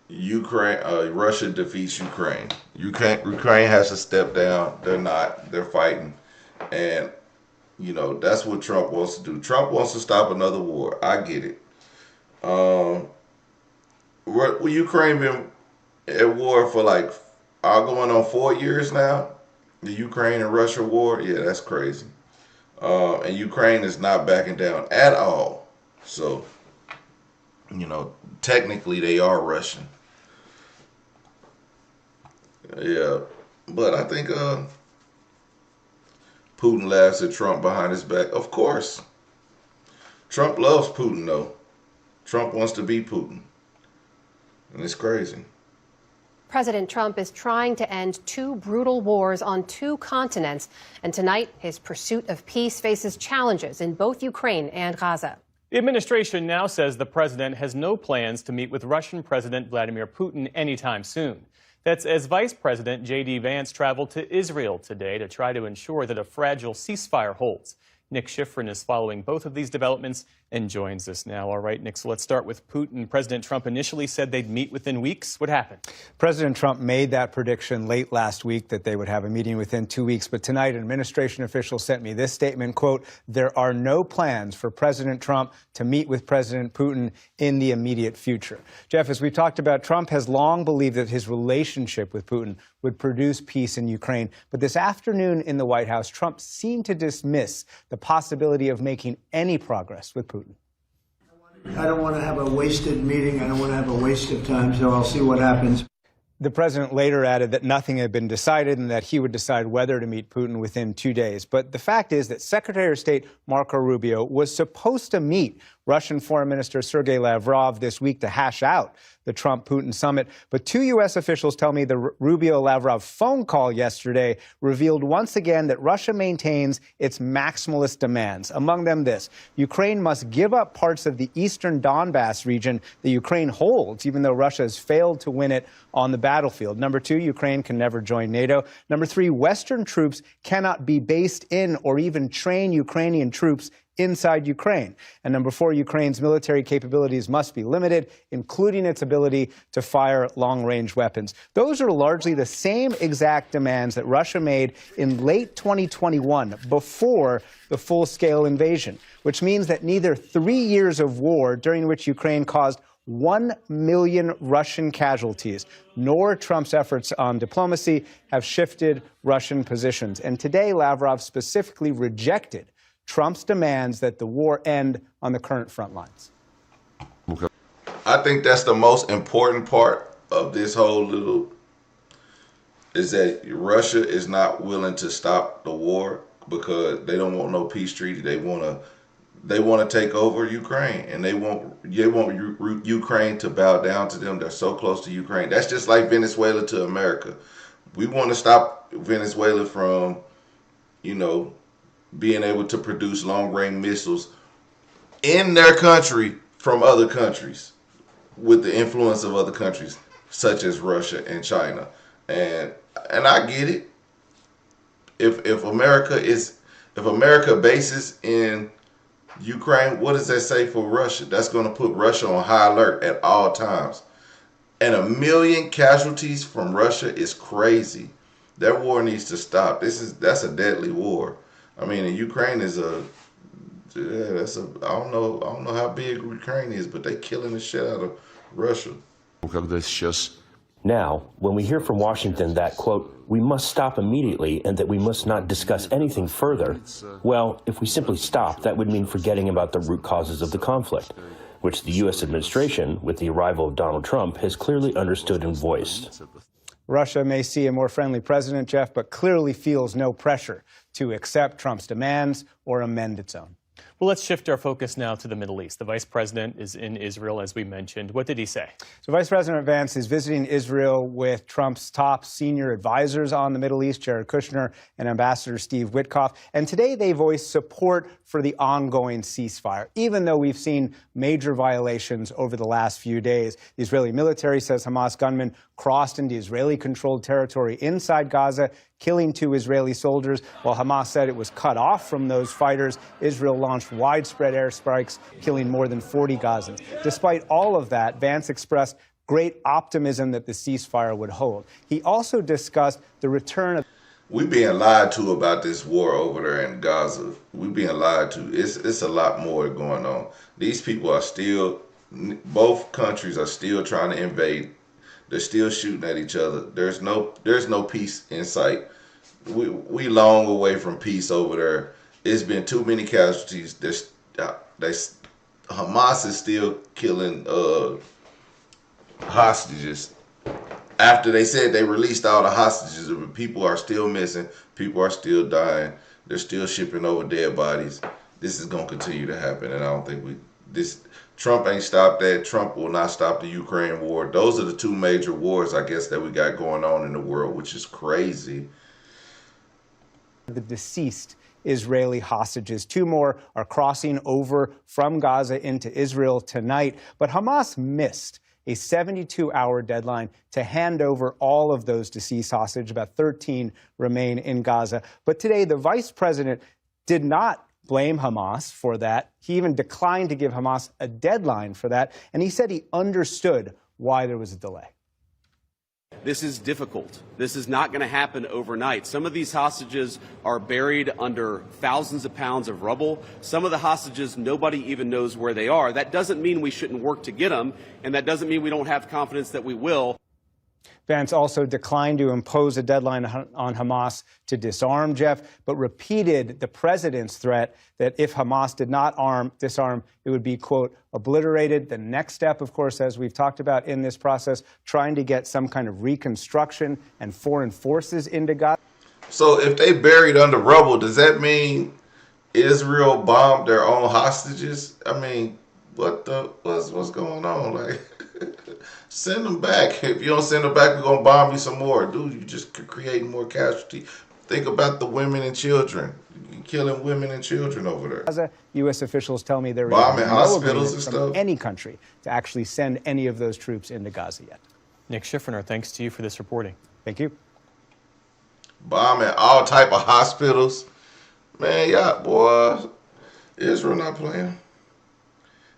Russia defeats Ukraine. Ukraine has to step down. They're not. They're fighting, and that's what Trump wants to do. Trump wants to stop another war. I get it. Ukraine been at war for going on 4 years now. The Ukraine and Russia war. Yeah, that's crazy. And Ukraine is not backing down at all. So, technically they are Russian. Yeah, but I think Putin laughs at Trump behind his back. Of course. Trump loves Putin, though. Trump wants to be Putin. And it's crazy. President Trump is trying to end 2 brutal wars on 2 continents. And tonight, his pursuit of peace faces challenges in both Ukraine and Gaza. The administration now says the president has no plans to meet with Russian President Vladimir Putin anytime soon. That's as Vice President J.D. Vance traveled to Israel today to try to ensure that a fragile ceasefire holds. Nick Schifrin is following both of these developments and joins us now. All right, Nick, so let's start with Putin. President Trump initially said they'd meet within weeks. What happened? President Trump made that prediction late last week that they would have a meeting within 2 weeks. But tonight, an administration official sent me this statement, quote, "There are no plans for President Trump to meet with President Putin in the immediate future." Jeff, as we talked about, Trump has long believed that his relationship with Putin would produce peace in Ukraine. But this afternoon in the White House, Trump seemed to dismiss the possibility of making any progress with Putin. I don't want to have a wasted meeting. I don't want to have a waste of time, so I'll see what happens. The president later added that nothing had been decided and that he would decide whether to meet Putin within 2 days. But the fact is that Secretary of State Marco Rubio was supposed to meet Russian Foreign Minister Sergei Lavrov this week to hash out the Trump-Putin summit. But 2 U.S. officials tell me the Rubio-Lavrov phone call yesterday revealed once again that Russia maintains its maximalist demands. Among them this: Ukraine must give up parts of the eastern Donbass region that Ukraine holds, even though Russia has failed to win it on the battlefield. Number 2, Ukraine can never join NATO. Number 3, Western troops cannot be based in or even train Ukrainian troops inside Ukraine. And number 4, Ukraine's military capabilities must be limited, including its ability to fire long-range weapons. Those are largely the same exact demands that Russia made in late 2021, before the full-scale invasion, which means that neither 3 years of war, during which Ukraine caused 1 million Russian casualties, nor Trump's efforts on diplomacy have shifted Russian positions. And today, Lavrov specifically rejected Trump's demands that the war end on the current front lines. I think that's the most important part of this whole is that Russia is not willing to stop the war because they don't want no peace treaty. They want to take over Ukraine, and they want Ukraine to bow down to them. They're so close to Ukraine. That's just like Venezuela to America. We want to stop Venezuela from, being able to produce long-range missiles in their country from other countries with the influence of other countries such as Russia and China. And I get it. If America bases in Ukraine, what does that say for Russia? That's going to put Russia on high alert at all times. And 1 million casualties from Russia is crazy. That war needs to stop. That's a deadly war. I mean, Ukraine is I don't know how big Ukraine is, but they're killing the shit out of Russia. Now, when we hear from Washington that, quote, "we must stop immediately and that we must not discuss anything further," well, if we simply stop, that would mean forgetting about the root causes of the conflict, which the U.S. administration, with the arrival of Donald Trump, has clearly understood and voiced. Russia may see a more friendly president, Jeff, but clearly feels no pressure to accept Trump's demands or amend its own. Well, let's shift our focus now to the Middle East. The vice president is in Israel, as we mentioned. What did he say? So Vice President Vance is visiting Israel with Trump's top senior advisors on the Middle East, Jared Kushner and Ambassador Steve Witkoff. And today they voiced support for the ongoing ceasefire, even though we've seen major violations over the last few days. The Israeli military says Hamas gunmen crossed into Israeli-controlled territory inside Gaza, killing 2 Israeli soldiers. While Hamas said it was cut off from those fighters, Israel launched widespread airstrikes, killing more than 40 Gazans. Despite all of that, Vance expressed great optimism that the ceasefire would hold. He also discussed the return of... We being lied to about this war over there in Gaza. We being lied to. It's a lot more going on. These people are still, both countries are still trying to invade. They're still shooting at each other. There's no peace in sight. We long away from peace over there. It's been too many casualties. Hamas is still killing hostages. After they said they released all the hostages, people are still missing. People are still dying. They're still shipping over dead bodies. This is going to continue to happen, and I don't think Trump ain't stopped that. Trump will not stop the Ukraine war. Those are the 2 major wars, I guess, that we got going on in the world, which is crazy. The deceased Israeli hostages. 2 more are crossing over from Gaza into Israel tonight, but Hamas missed a 72-hour deadline to hand over all of those deceased hostages. About 13 remain in Gaza. But today, the vice president did not blame Hamas for that. He even declined to give Hamas a deadline for that, and he said he understood why there was a delay. This is difficult. This is not going to happen overnight. Some of these hostages are buried under thousands of pounds of rubble. Some of the hostages, nobody even knows where they are. That doesn't mean we shouldn't work to get them, and that doesn't mean we don't have confidence that we will. Vance also declined to impose a deadline on Hamas to disarm, Jeff, but repeated the president's threat that if Hamas did not disarm, it would be, quote, obliterated. The next step, of course, as we've talked about in this process, trying to get some kind of reconstruction and foreign forces into Gaza. So if they buried under rubble, does that mean Israel bombed their own hostages? I mean, what's going on? Like, send them back. If you don't send them back, we're going to bomb you some more. Dude, you just creating more casualty. Think about the women and children. You're killing women and children over there. Gaza, U.S. officials tell me there is bombing no hospitals and agreement from stuff. any country to actually send any of those troops into Gaza yet. Nick Schifferner, thanks to you for this reporting. Thank you. Bombing all type of hospitals. Man, yeah, boy, Israel not playing.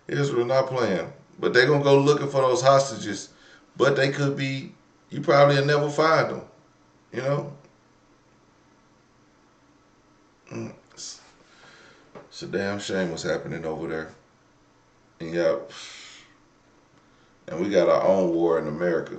Israel not playing. But they're going to go looking for those hostages. But they could be, you probably will never find them. You know? It's a damn shame what's happening over there. And and we got our own war in America.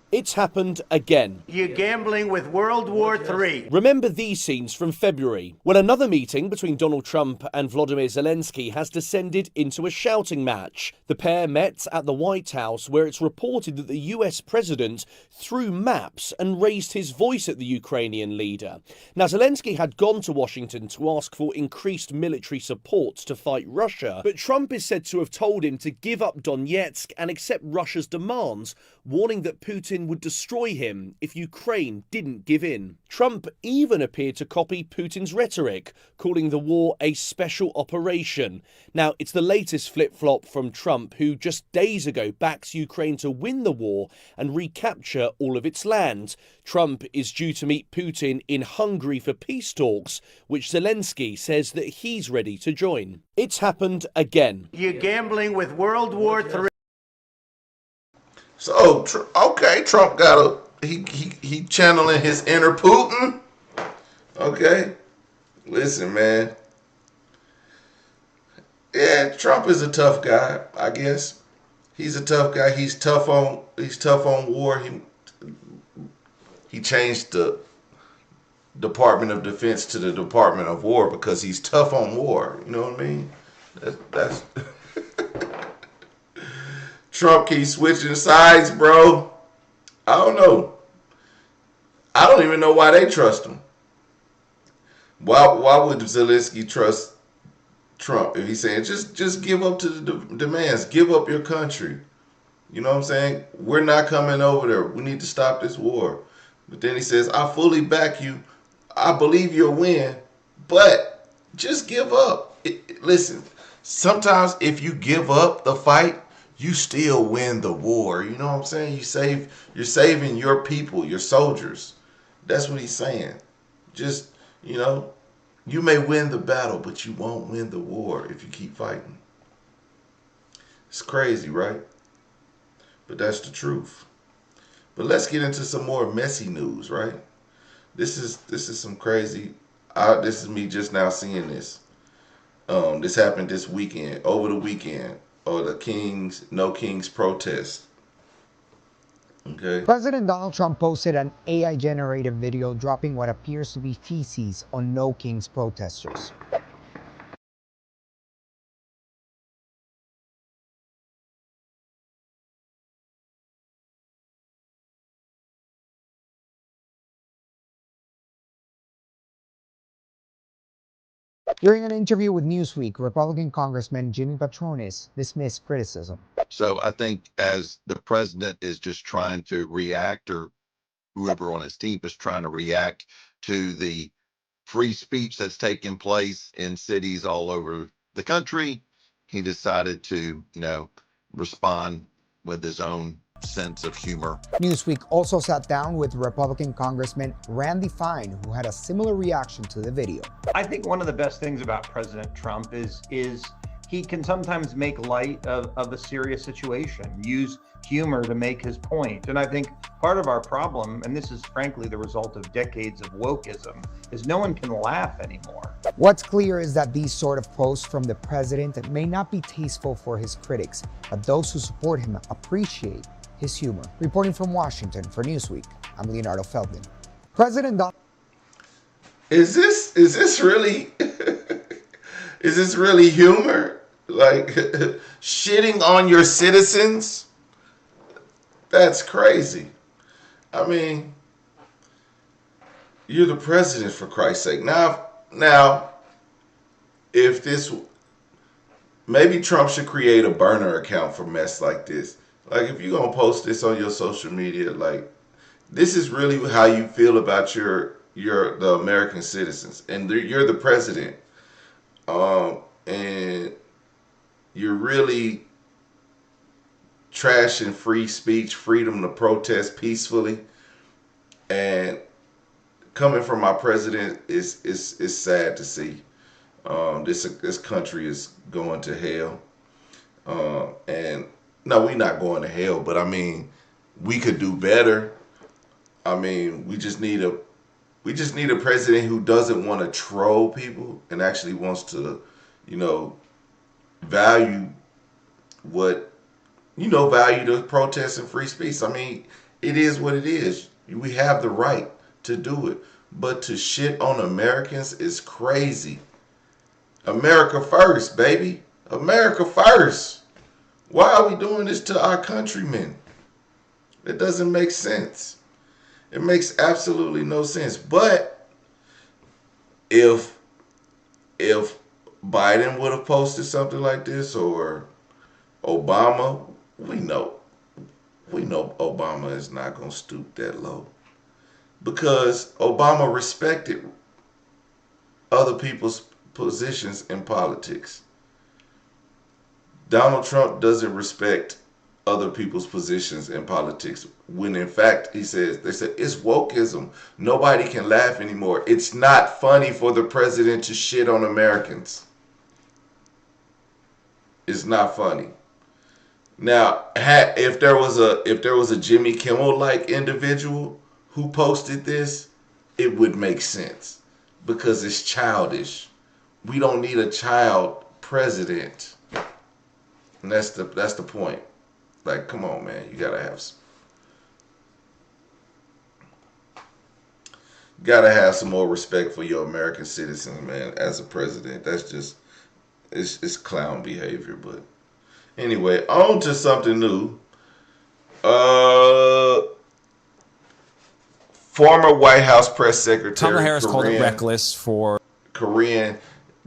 It's happened again. You're gambling with World War III. Remember these scenes from February, when another meeting between Donald Trump and Volodymyr Zelensky has descended into a shouting match. The pair met at the White House, where it's reported that the US president threw maps and raised his voice at the Ukrainian leader. Now, Zelensky had gone to Washington to ask for increased military support to fight Russia, but Trump is said to have told him to give up Donetsk and accept Russia's demands, warning that Putin would destroy him if Ukraine didn't give in. Trump even appeared to copy Putin's rhetoric, calling the war a special operation. Now, it's the latest flip-flop from Trump, who just days ago backs Ukraine to win the war and recapture all of its land. Trump is due to meet Putin in Hungary for peace talks, which Zelensky says that he's ready to join. It's happened again. You're gambling with World War III. So, okay, Trump got he channeling his inner Putin. Okay, listen, man. Yeah, Trump is a tough guy, I guess. He's a tough guy. He's tough on war. He changed the Department of Defense to the Department of War because he's tough on war. You know what I mean? That's Trump keeps switching sides, bro. I don't know. I don't even know why they trust him. Why would Zelensky trust Trump if he's saying just give up to the demands, give up your country? You know what I'm saying? We're not coming over there. We need to stop this war. But then he says, I fully back you. I believe you'll win, but just give up. Listen, Sometimes if you give up the fight, you still win the war. You know what I'm saying? You're saving your people, your soldiers. That's what he's saying. Just, you may win the battle, but you won't win the war if you keep fighting. It's crazy, right? But that's the truth. But let's get into some more messy news, right? This is some crazy. This is me just now seeing this. This happened this weekend, over the weekend, or the No Kings protest. Okay. President Donald Trump posted an AI-generated video dropping what appears to be feces on No Kings protesters. During an interview with Newsweek, Republican Congressman Jimmy Patronis dismissed criticism. So I think as the president is just trying to react, or whoever on his team is trying to react to the free speech that's taking place in cities all over the country, he decided to, respond with his own sense of humor. Newsweek also sat down with Republican Congressman Randy Fine, who had a similar reaction to the video. I think one of the best things about President Trump is he can sometimes make light of a serious situation, use humor to make his point. And I think part of our problem, and this is frankly the result of decades of wokeism, is no one can laugh anymore. What's clear is that these sort of posts from the president may not be tasteful for his critics, but those who support him appreciate his humor. Reporting from Washington for Newsweek, I'm Leonardo Feldman. President Donald... Is this really is this really humor? Like shitting on your citizens? That's crazy. I mean, you're the president, for Christ's sake. Now, if this, maybe Trump should create a burner account for mess like this. Like, if you're gonna post this on your social media, like, this is really how you feel about the American citizens, and you're the president, and you're really trashing free speech, freedom to protest peacefully, and coming from our president is sad to see. This country is going to hell, and no, we're not going to hell, but I mean, we could do better. I mean, we just need a president who doesn't want to troll people and actually wants to, value the protest and free speech. I mean, it is what it is. We have the right to do it. But to shit on Americans is crazy. America first, baby. America first. Why are we doing this to our countrymen? It doesn't make sense. It makes absolutely no sense. But if Biden would have posted something like this, or Obama, we know Obama is not going to stoop that low, because Obama respected other people's positions in politics. Donald Trump doesn't respect other people's positions in politics, when in fact they said it's wokeism. Nobody can laugh anymore. It's not funny for the president to shit on Americans. It's not funny. Now, if there was a Jimmy Kimmel like individual who posted this, it would make sense, because it's childish. We don't need a child president, and that's the point. Like, come on, man, you gotta have some more respect for your American citizens, man. As a president, that's just it's clown behavior. But anyway, on to something new. Former White House press secretary Kamala Harris called it reckless for Karine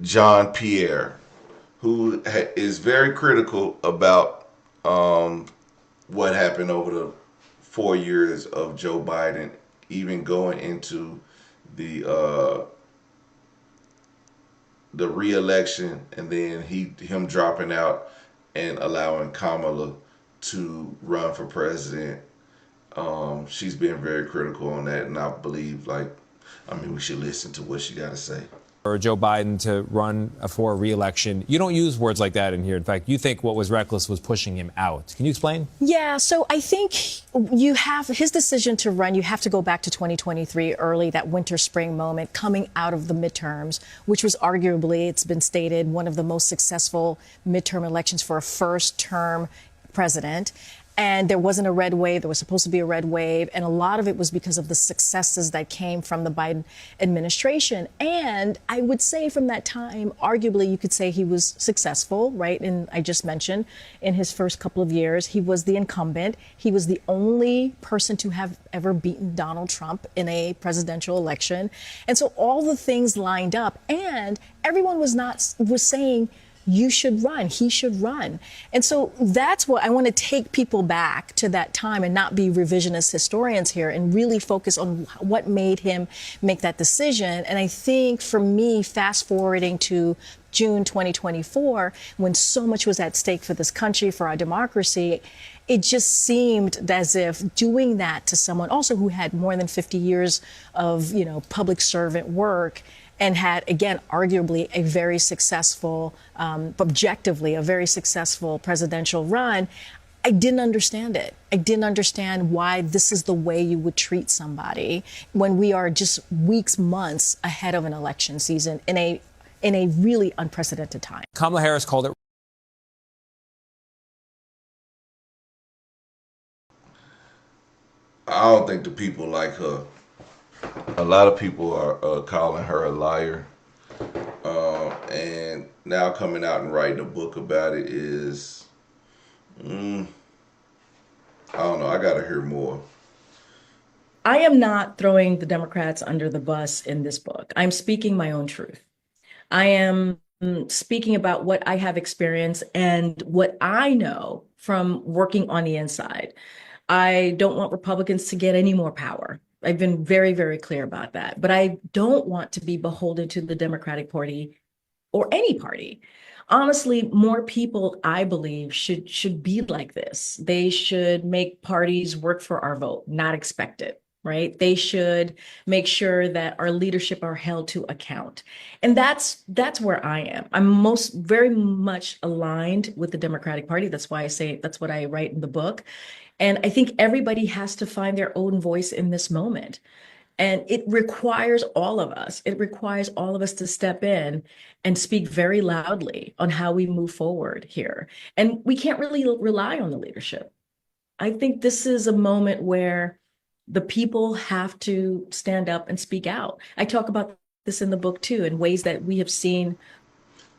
Jean-Pierre, who is very critical about what happened over the 4 years of Joe Biden, even going into the the re-election, and then him dropping out and allowing Kamala to run for president. She's been very critical on that, and I believe, we should listen to what she got to say. Or Joe Biden to run for re-election. You don't use words like that in here. In fact, you think what was reckless was pushing him out. Can you explain? Yeah, so I think you have his decision to run. You have to go back to 2023, early, that winter spring moment coming out of the midterms, which was arguably, it's been stated, one of the most successful midterm elections for a first term president. And there wasn't a red wave. There was supposed to be a red wave. And a lot of it was because of the successes that came from the Biden administration. And I would say from that time, arguably, you could say he was successful, right? And I just mentioned in his first couple of years, he was the incumbent. He was the only person to have ever beaten Donald Trump in a presidential election. And so all the things lined up, and everyone was saying, you should run. He should run. And so that's what I want to take people back to that time and not be revisionist historians here and really focus on what made him make that decision. And I think for me, fast forwarding to June 2024, when so much was at stake for this country, for our democracy, it just seemed as if doing that to someone also who had more than 50 years of, public servant work and had, again, arguably a very successful, objectively, a very successful presidential run, I didn't understand it. I didn't understand why this is the way you would treat somebody when we are just weeks, months ahead of an election season in a really unprecedented time. Kamala Harris called it. I don't think the people like her. A lot of people are calling her a liar. And now coming out and writing a book about it is, I don't know, I gotta hear more. I am not throwing the Democrats under the bus in this book. I'm speaking my own truth. I am speaking about what I have experienced and what I know from working on the inside. I don't want Republicans to get any more power. I've been very, very clear about that. But I don't want to be beholden to the Democratic Party or any party. Honestly, more people, I believe, should be like this. They should make parties work for our vote, not expect it, right? They should make sure that our leadership are held to account. And that's where I am. I'm very much aligned with the Democratic Party. That's why I say, that's what I write in the book. And I think everybody has to find their own voice in this moment. And it requires all of us. It requires all of us to step in and speak very loudly on how we move forward here. And we can't really rely on the leadership. I think this is a moment where the people have to stand up and speak out. I talk about this in the book too, in ways that we have seen.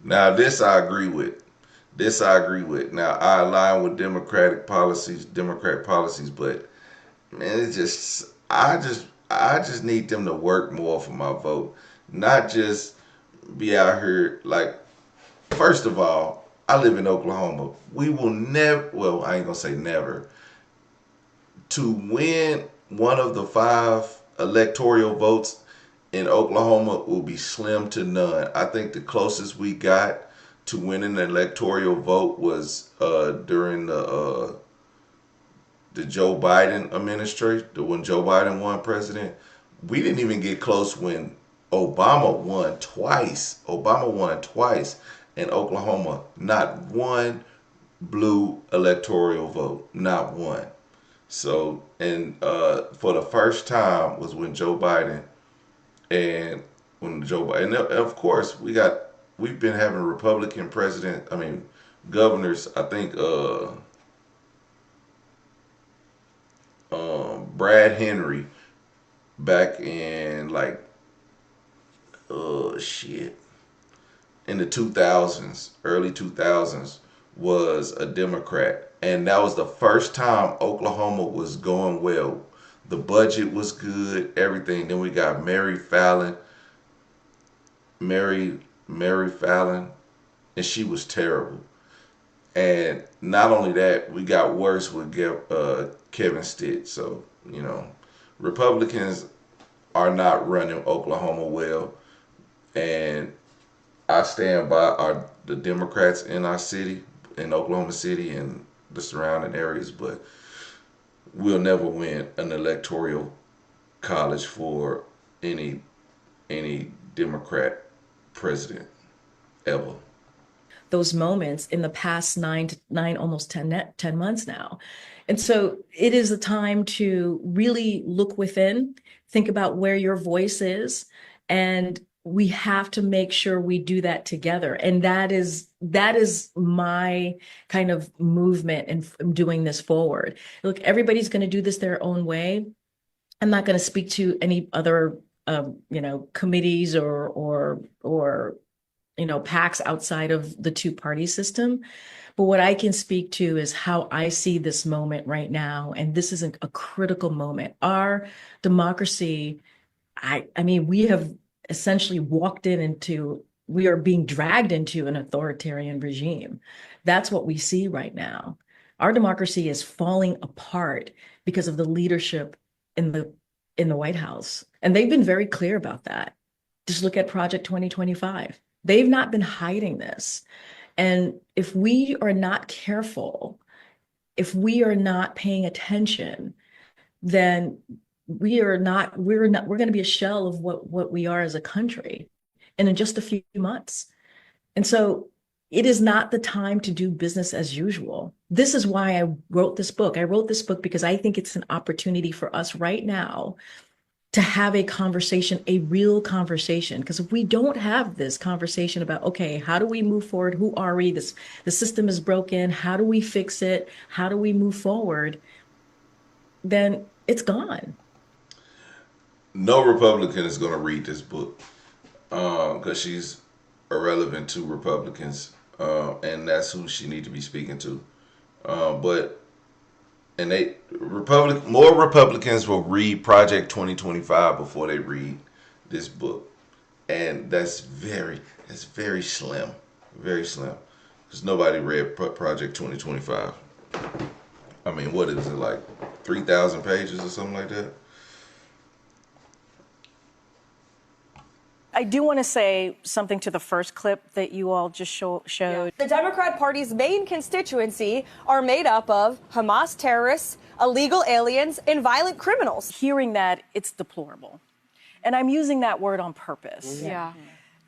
Now, this I agree with. Now, I align with Democratic policies, but man, I just need them to work more for my vote, not just be out here first of all, I live in Oklahoma. We will never, well, I ain't gonna say never, to win one of the 5 electoral votes in Oklahoma will be slim to none. I think the closest we got to winning an electoral vote was during the Joe Biden administration, when Joe Biden won president. We didn't even get close when Obama won twice. In Oklahoma. Not one blue electoral vote, not one. So, and for the first time was when Joe Biden, and of course we've been having Republican governors. I think Brad Henry back in in the 2000s, early 2000s, was a Democrat. And that was the first time Oklahoma was going well. The budget was good, everything. Then we got Mary Fallon, and she was terrible. And not only that, we got worse with Kevin Stitt. So, Republicans are not running Oklahoma well. And I stand by the Democrats in our city, in Oklahoma City and the surrounding areas, but we'll never win an electoral college for any Democrat president ever. Those moments in the past almost 10 months now. And so it is a time to really look within, think about where your voice is, and we have to make sure we do that together. And that is my kind of movement in doing this forward. Look, everybody's going to do this their own way. I'm not going to speak to any other committees or PACs outside of the two-party system. But what I can speak to is how I see this moment right now. And this is a critical moment. Our democracy, I mean, we have essentially we are being dragged into an authoritarian regime. That's what we see right now. Our democracy is falling apart because of the leadership in the White House. And they've been very clear about that. Just look at Project 2025. They've not been hiding this. And if we are not careful, if we are not paying attention, then we're going to be a shell of what we are as a country, and in just a few months. And so it is not the time to do business as usual. This is why I wrote this book. I wrote this book because I think it's an opportunity for us right now to have a conversation, a real conversation. Because if we don't have this conversation about, okay, how do we move forward? Who are we? The system is broken. How do we fix it? How do we move forward? Then it's gone. No Republican is going to read this book because she's irrelevant to Republicans, and that's who she needs to be speaking to. More Republicans will read Project 2025 before they read this book, and that's very slim, very slim, because nobody read Project 2025. I mean, what is it, like 3,000 pages or something like that? I do want to say something to the first clip that you all just showed. The Democrat Party's main constituency are made up of Hamas terrorists, illegal aliens, and violent criminals. Hearing that, it's deplorable. And I'm using that word on purpose. Yeah.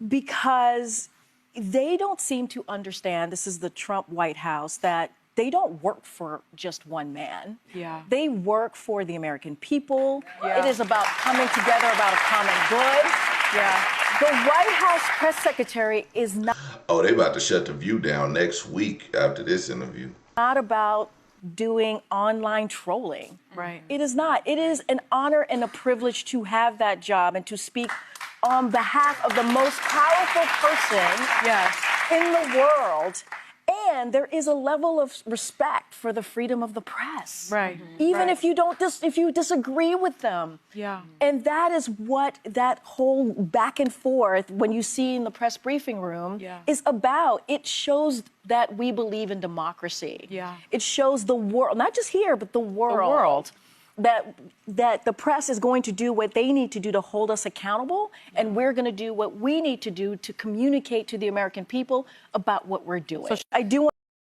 Because they don't seem to understand, this is the Trump White House, that they don't work for just one man. Yeah. They work for the American people. Yeah. It is about coming together about a common good. Yeah. The White House press secretary is not. Oh, they about to shut The View down next week after this interview. Not about doing online trolling. Right. It is not. It is an honor and a privilege to have that job and to speak on behalf of the most powerful person in the world. And there is a level of respect for the freedom of the press. Right. Even if you if you disagree with them. Yeah. And that is what that whole back and forth when you see in the press briefing room is about. It shows that we believe in democracy. Yeah. It shows the world, not just here, but the world. That the press is going to do what they need to do to hold us accountable, and we're going to do what we need to do to communicate to the American people about what we're doing. So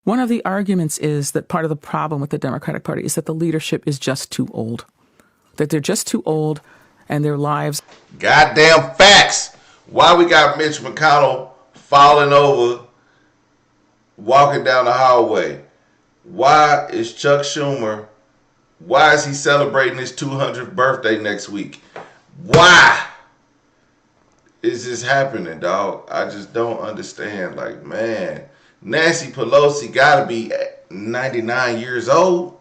one of the arguments is that part of the problem with the Democratic Party is that the leadership is just too old, that they're just too old, and their lives. Goddamn facts. Why we got Mitch McConnell falling over, walking down the hallway? Why is Chuck Schumer? Why is he celebrating his 200th birthday next week? Why is this happening, dog? I just don't understand. Like, man, Nancy Pelosi gotta be 99 years old.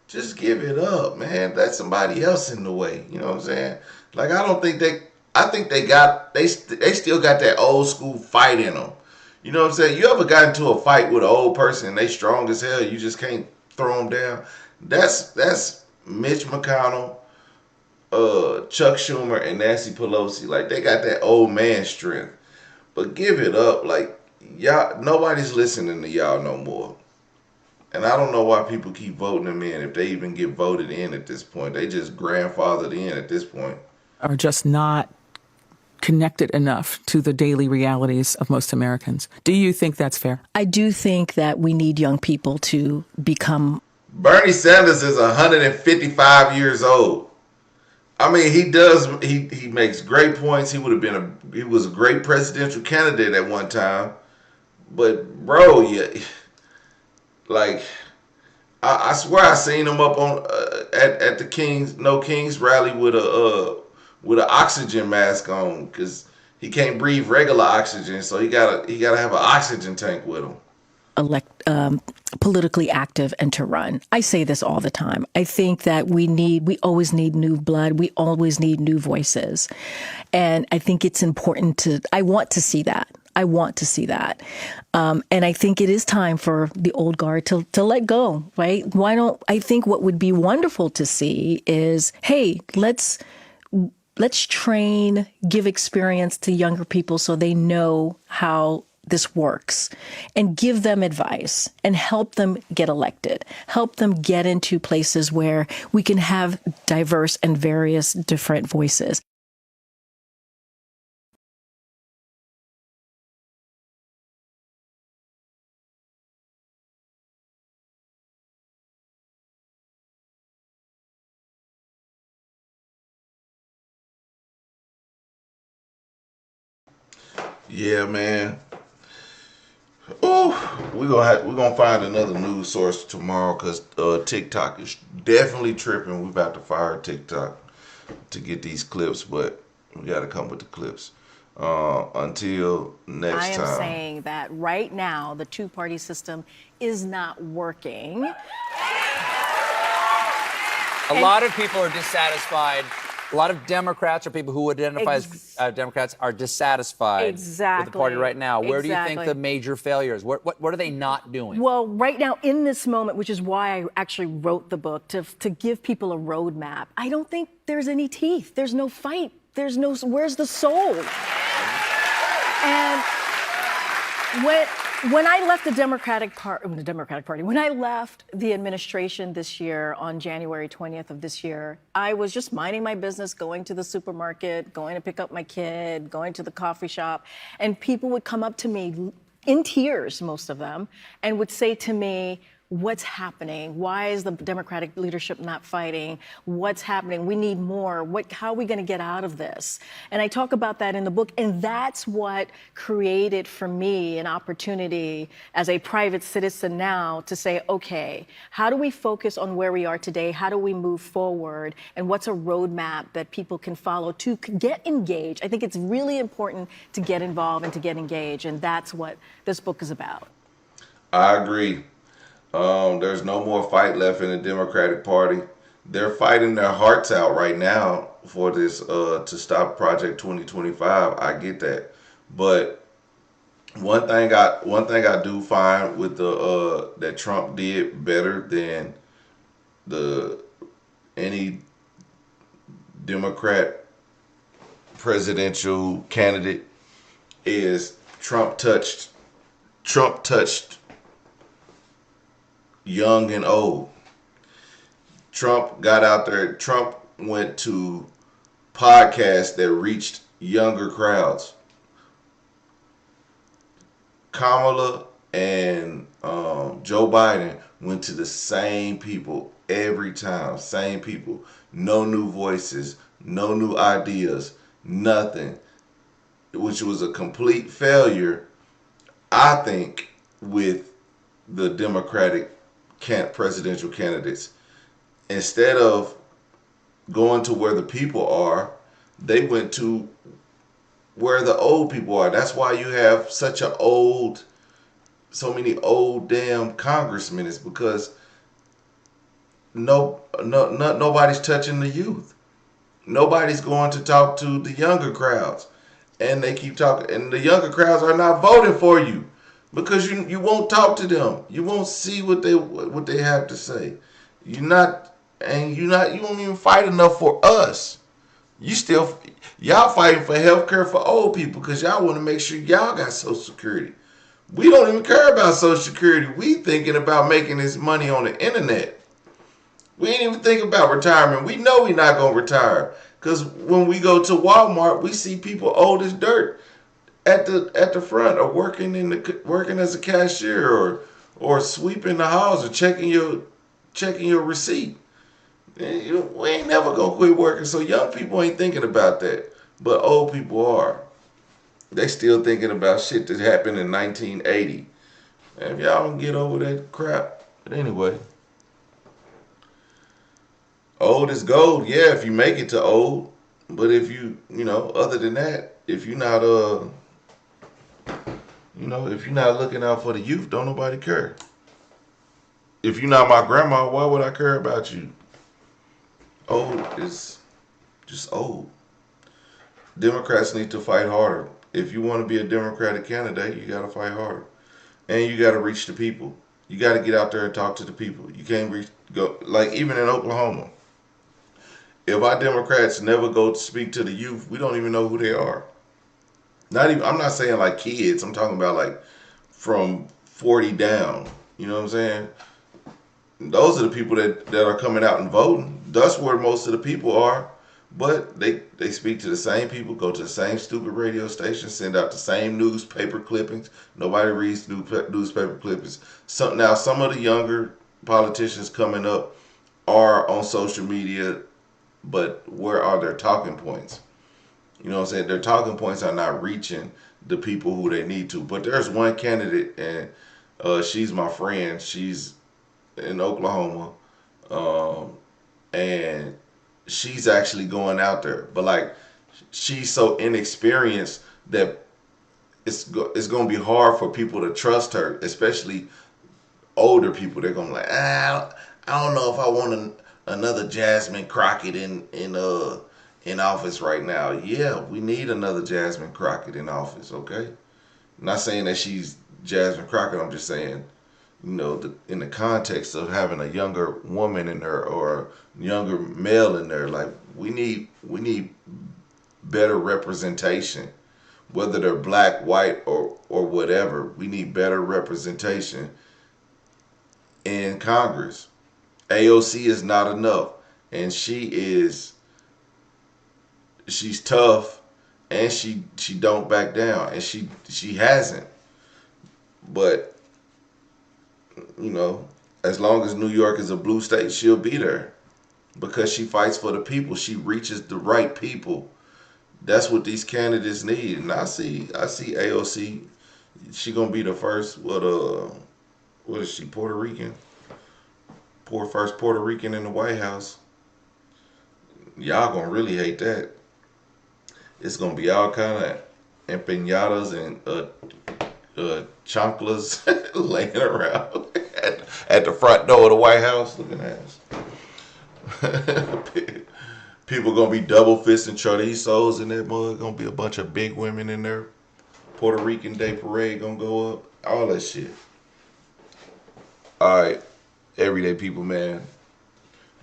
Just give it up, man. That's somebody else in the way. You know what I'm saying? Like, I think they still got that old school fight in them. You know what I'm saying? You ever got into a fight with an old person and they strong as hell, you just can't throw them down? That's Mitch McConnell, Chuck Schumer, and Nancy Pelosi. Like, they got that old man strength. But give it up. Like, y'all, nobody's listening to y'all no more. And I don't know why people keep voting them in if they even get voted in at this point. They just grandfathered in at this point. Are just not connected enough to the daily realities of most Americans. Do you think that's fair? I do think that we need young people to become. Bernie Sanders is 155 years old. I mean, he makes great points. He was a great presidential candidate at one time. But bro, yeah, like I swear I seen him up on at the Kings rally with an oxygen mask on, because he can't breathe regular oxygen, so he gotta have an oxygen tank with him. Politically active and to run. I say this all the time. I think that we always need new blood. We always need new voices. And I think it's important I want to see that. And I think it is time for the old guard to let go, right? I think what would be wonderful to see is, hey, let's train, give experience to younger people so they know how this works, and give them advice and help them get elected, help them get into places where we can have diverse and various different voices. Yeah, man. Oh, we're gonna find another news source tomorrow, because TikTok is definitely tripping. We're about to fire TikTok to get these clips, but we got to come with the clips. Until next time. I am saying that right now the two-party system is not working. A lot of people are dissatisfied. A lot of Democrats, or people who identify as Democrats, are dissatisfied with the party right now. Where do you think the major failure is? What are they not doing? Well, right now, in this moment, which is why I actually wrote the book, to give people a roadmap, I don't think there's any teeth. There's no fight. Where's the soul? And when I left the Democratic Party, when I left the administration this year on January 20th of this year, I was just minding my business, going to the supermarket, going to pick up my kid, going to the coffee shop, and people would come up to me in tears, most of them, and would say to me, what's happening? Why is the Democratic leadership not fighting? What's happening? We need more. How are we going to get out of this? And I talk about that in the book. And that's what created for me an opportunity as a private citizen now to say, okay, how do we focus on where we are today? How do we move forward? And what's a roadmap that people can follow to get engaged? I think it's really important to get involved and to get engaged. And that's what this book is about. I agree. There's no more fight left in the Democratic Party. They're fighting their hearts out right now for this to stop Project 2025. I get that, but one thing I do find with the that Trump did better than any Democrat presidential candidate is Trump touched young and old. Trump got out there. Trump went to podcasts that reached younger crowds. Kamala and Joe Biden went to the same people every time. Same people. No new voices. No new ideas. Nothing. Which was a complete failure, I think, with the Democratic presidential candidates. Instead of going to where the people are, they went to where the old people are. That's why you have so many old damn congressmen. It's because nobody's touching the youth. Nobody's going to talk to the younger crowds, and they keep talking. And the younger crowds are not voting for you. Because you won't talk to them. You won't see what they have to say. You won't even fight enough for us. Y'all fighting for health care for old people because y'all want to make sure y'all got Social Security. We don't even care about Social Security. We thinking about making this money on the internet. We ain't even thinking about retirement. We know we're not gonna retire. Because when we go to Walmart, we see people old as dirt at the front, or working as a cashier, or sweeping the house, or checking your receipt. We ain't never gonna quit working. So young people ain't thinking about that, but old people are. They still thinking about shit that happened in 1980. And if y'all don't get over that crap. But anyway, old is gold. Yeah, if you make it to old. But if other than that, if you're not if you're not looking out for the youth, don't nobody care. If you're not my grandma, why would I care about you? Old is just old. Democrats need to fight harder. If you want to be a Democratic candidate, you got to fight harder. And you got to reach the people. You got to get out there and talk to the people. You can't go, like even in Oklahoma. If our Democrats never go to speak to the youth, we don't even know who they are. I'm not saying like kids. I'm talking about like from 40 down. You know what I'm saying? Those are the people that are coming out and voting. That's where most of the people are. But they speak to the same people, go to the same stupid radio station, send out the same newspaper clippings. Nobody reads newspaper clippings. Now, some of the younger politicians coming up are on social media, but where are their talking points? You know what I'm saying? Their talking points are not reaching the people who they need to. But there's one candidate, and she's my friend. She's in Oklahoma, and she's actually going out there. But like, she's so inexperienced that it's going to be hard for people to trust her, especially older people. They're going to be like, I don't know if I want another Jasmine Crockett in office right now. Yeah, we need another Jasmine Crockett in office, okay? I'm not saying that she's Jasmine Crockett. I'm just saying, in the context of having a younger woman in there or a younger male in there, like we need better representation, whether they're black, white, or whatever. We need better representation in Congress. AOC is not enough, and she's tough, and she don't back down, and she hasn't. But as long as New York is a blue state, she'll be there because she fights for the people. She reaches the right people. That's what these candidates need. And I see AOC. She gonna be the first. What is she? Puerto Rican. First Puerto Rican in the White House. Y'all gonna really hate that. It's gonna be all kind of empanadas and chanclas laying around at the front door of the White House. Looking at us. People gonna be double fisting chorizos in that mug. Gonna be a bunch of big women in there. Puerto Rican Day Parade gonna go up. All that shit. All right, everyday people, man.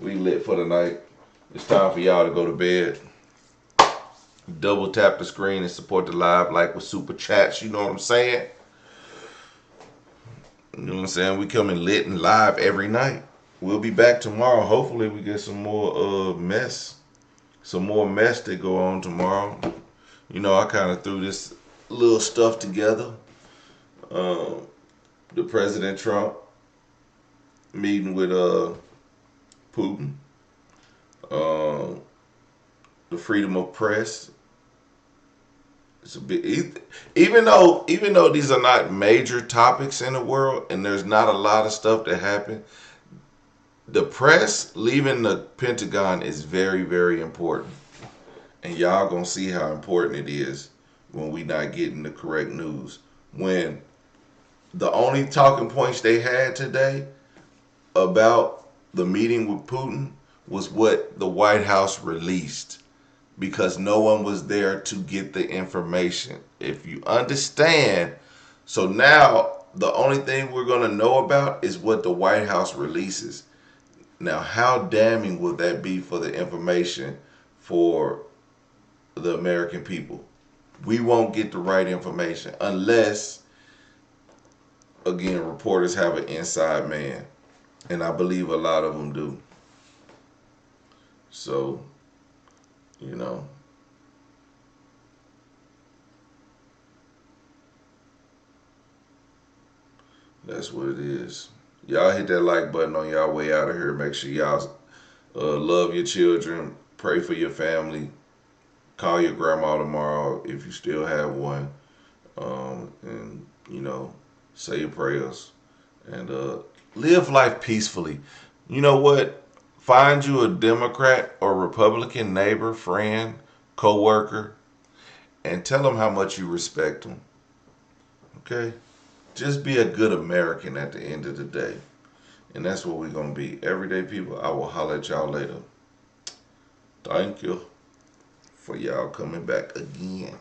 We lit for the night. It's time for y'all to go to bed. Double tap the screen and support the live like with super chats. You know what I'm saying? You know what I'm saying? We coming lit and live every night. We'll be back tomorrow. Hopefully we get some more mess. Some more mess that go on tomorrow. I kind of threw this little stuff together. The President Trump meeting with Putin. The freedom of press. It's a bit, even though these are not major topics in the world and there's not a lot of stuff that happened, the press leaving the Pentagon is very, very important. And y'all gonna see how important it is when we not getting the correct news. When the only talking points they had today about the meeting with Putin was what the White House released, because no one was there to get the information. If you understand, so now the only thing we're going to know about is what the White House releases. Now, how damning will that be for the information for the American people? We won't get the right information unless, again, reporters have an inside man. And I believe a lot of them do. So You know. That's what it is. Y'all hit that like button on y'all way out of here. Make sure y'all love your children. Pray for your family. Call your grandma tomorrow if you still have one. And, you know, say your prayers. And live life peacefully. You know what? Find you a Democrat or Republican neighbor, friend, co-worker, and tell them how much you respect them. Okay? Just be a good American at the end of the day. And that's what we're going to be. Everyday people, I will holler at y'all later. Thank you for y'all coming back again.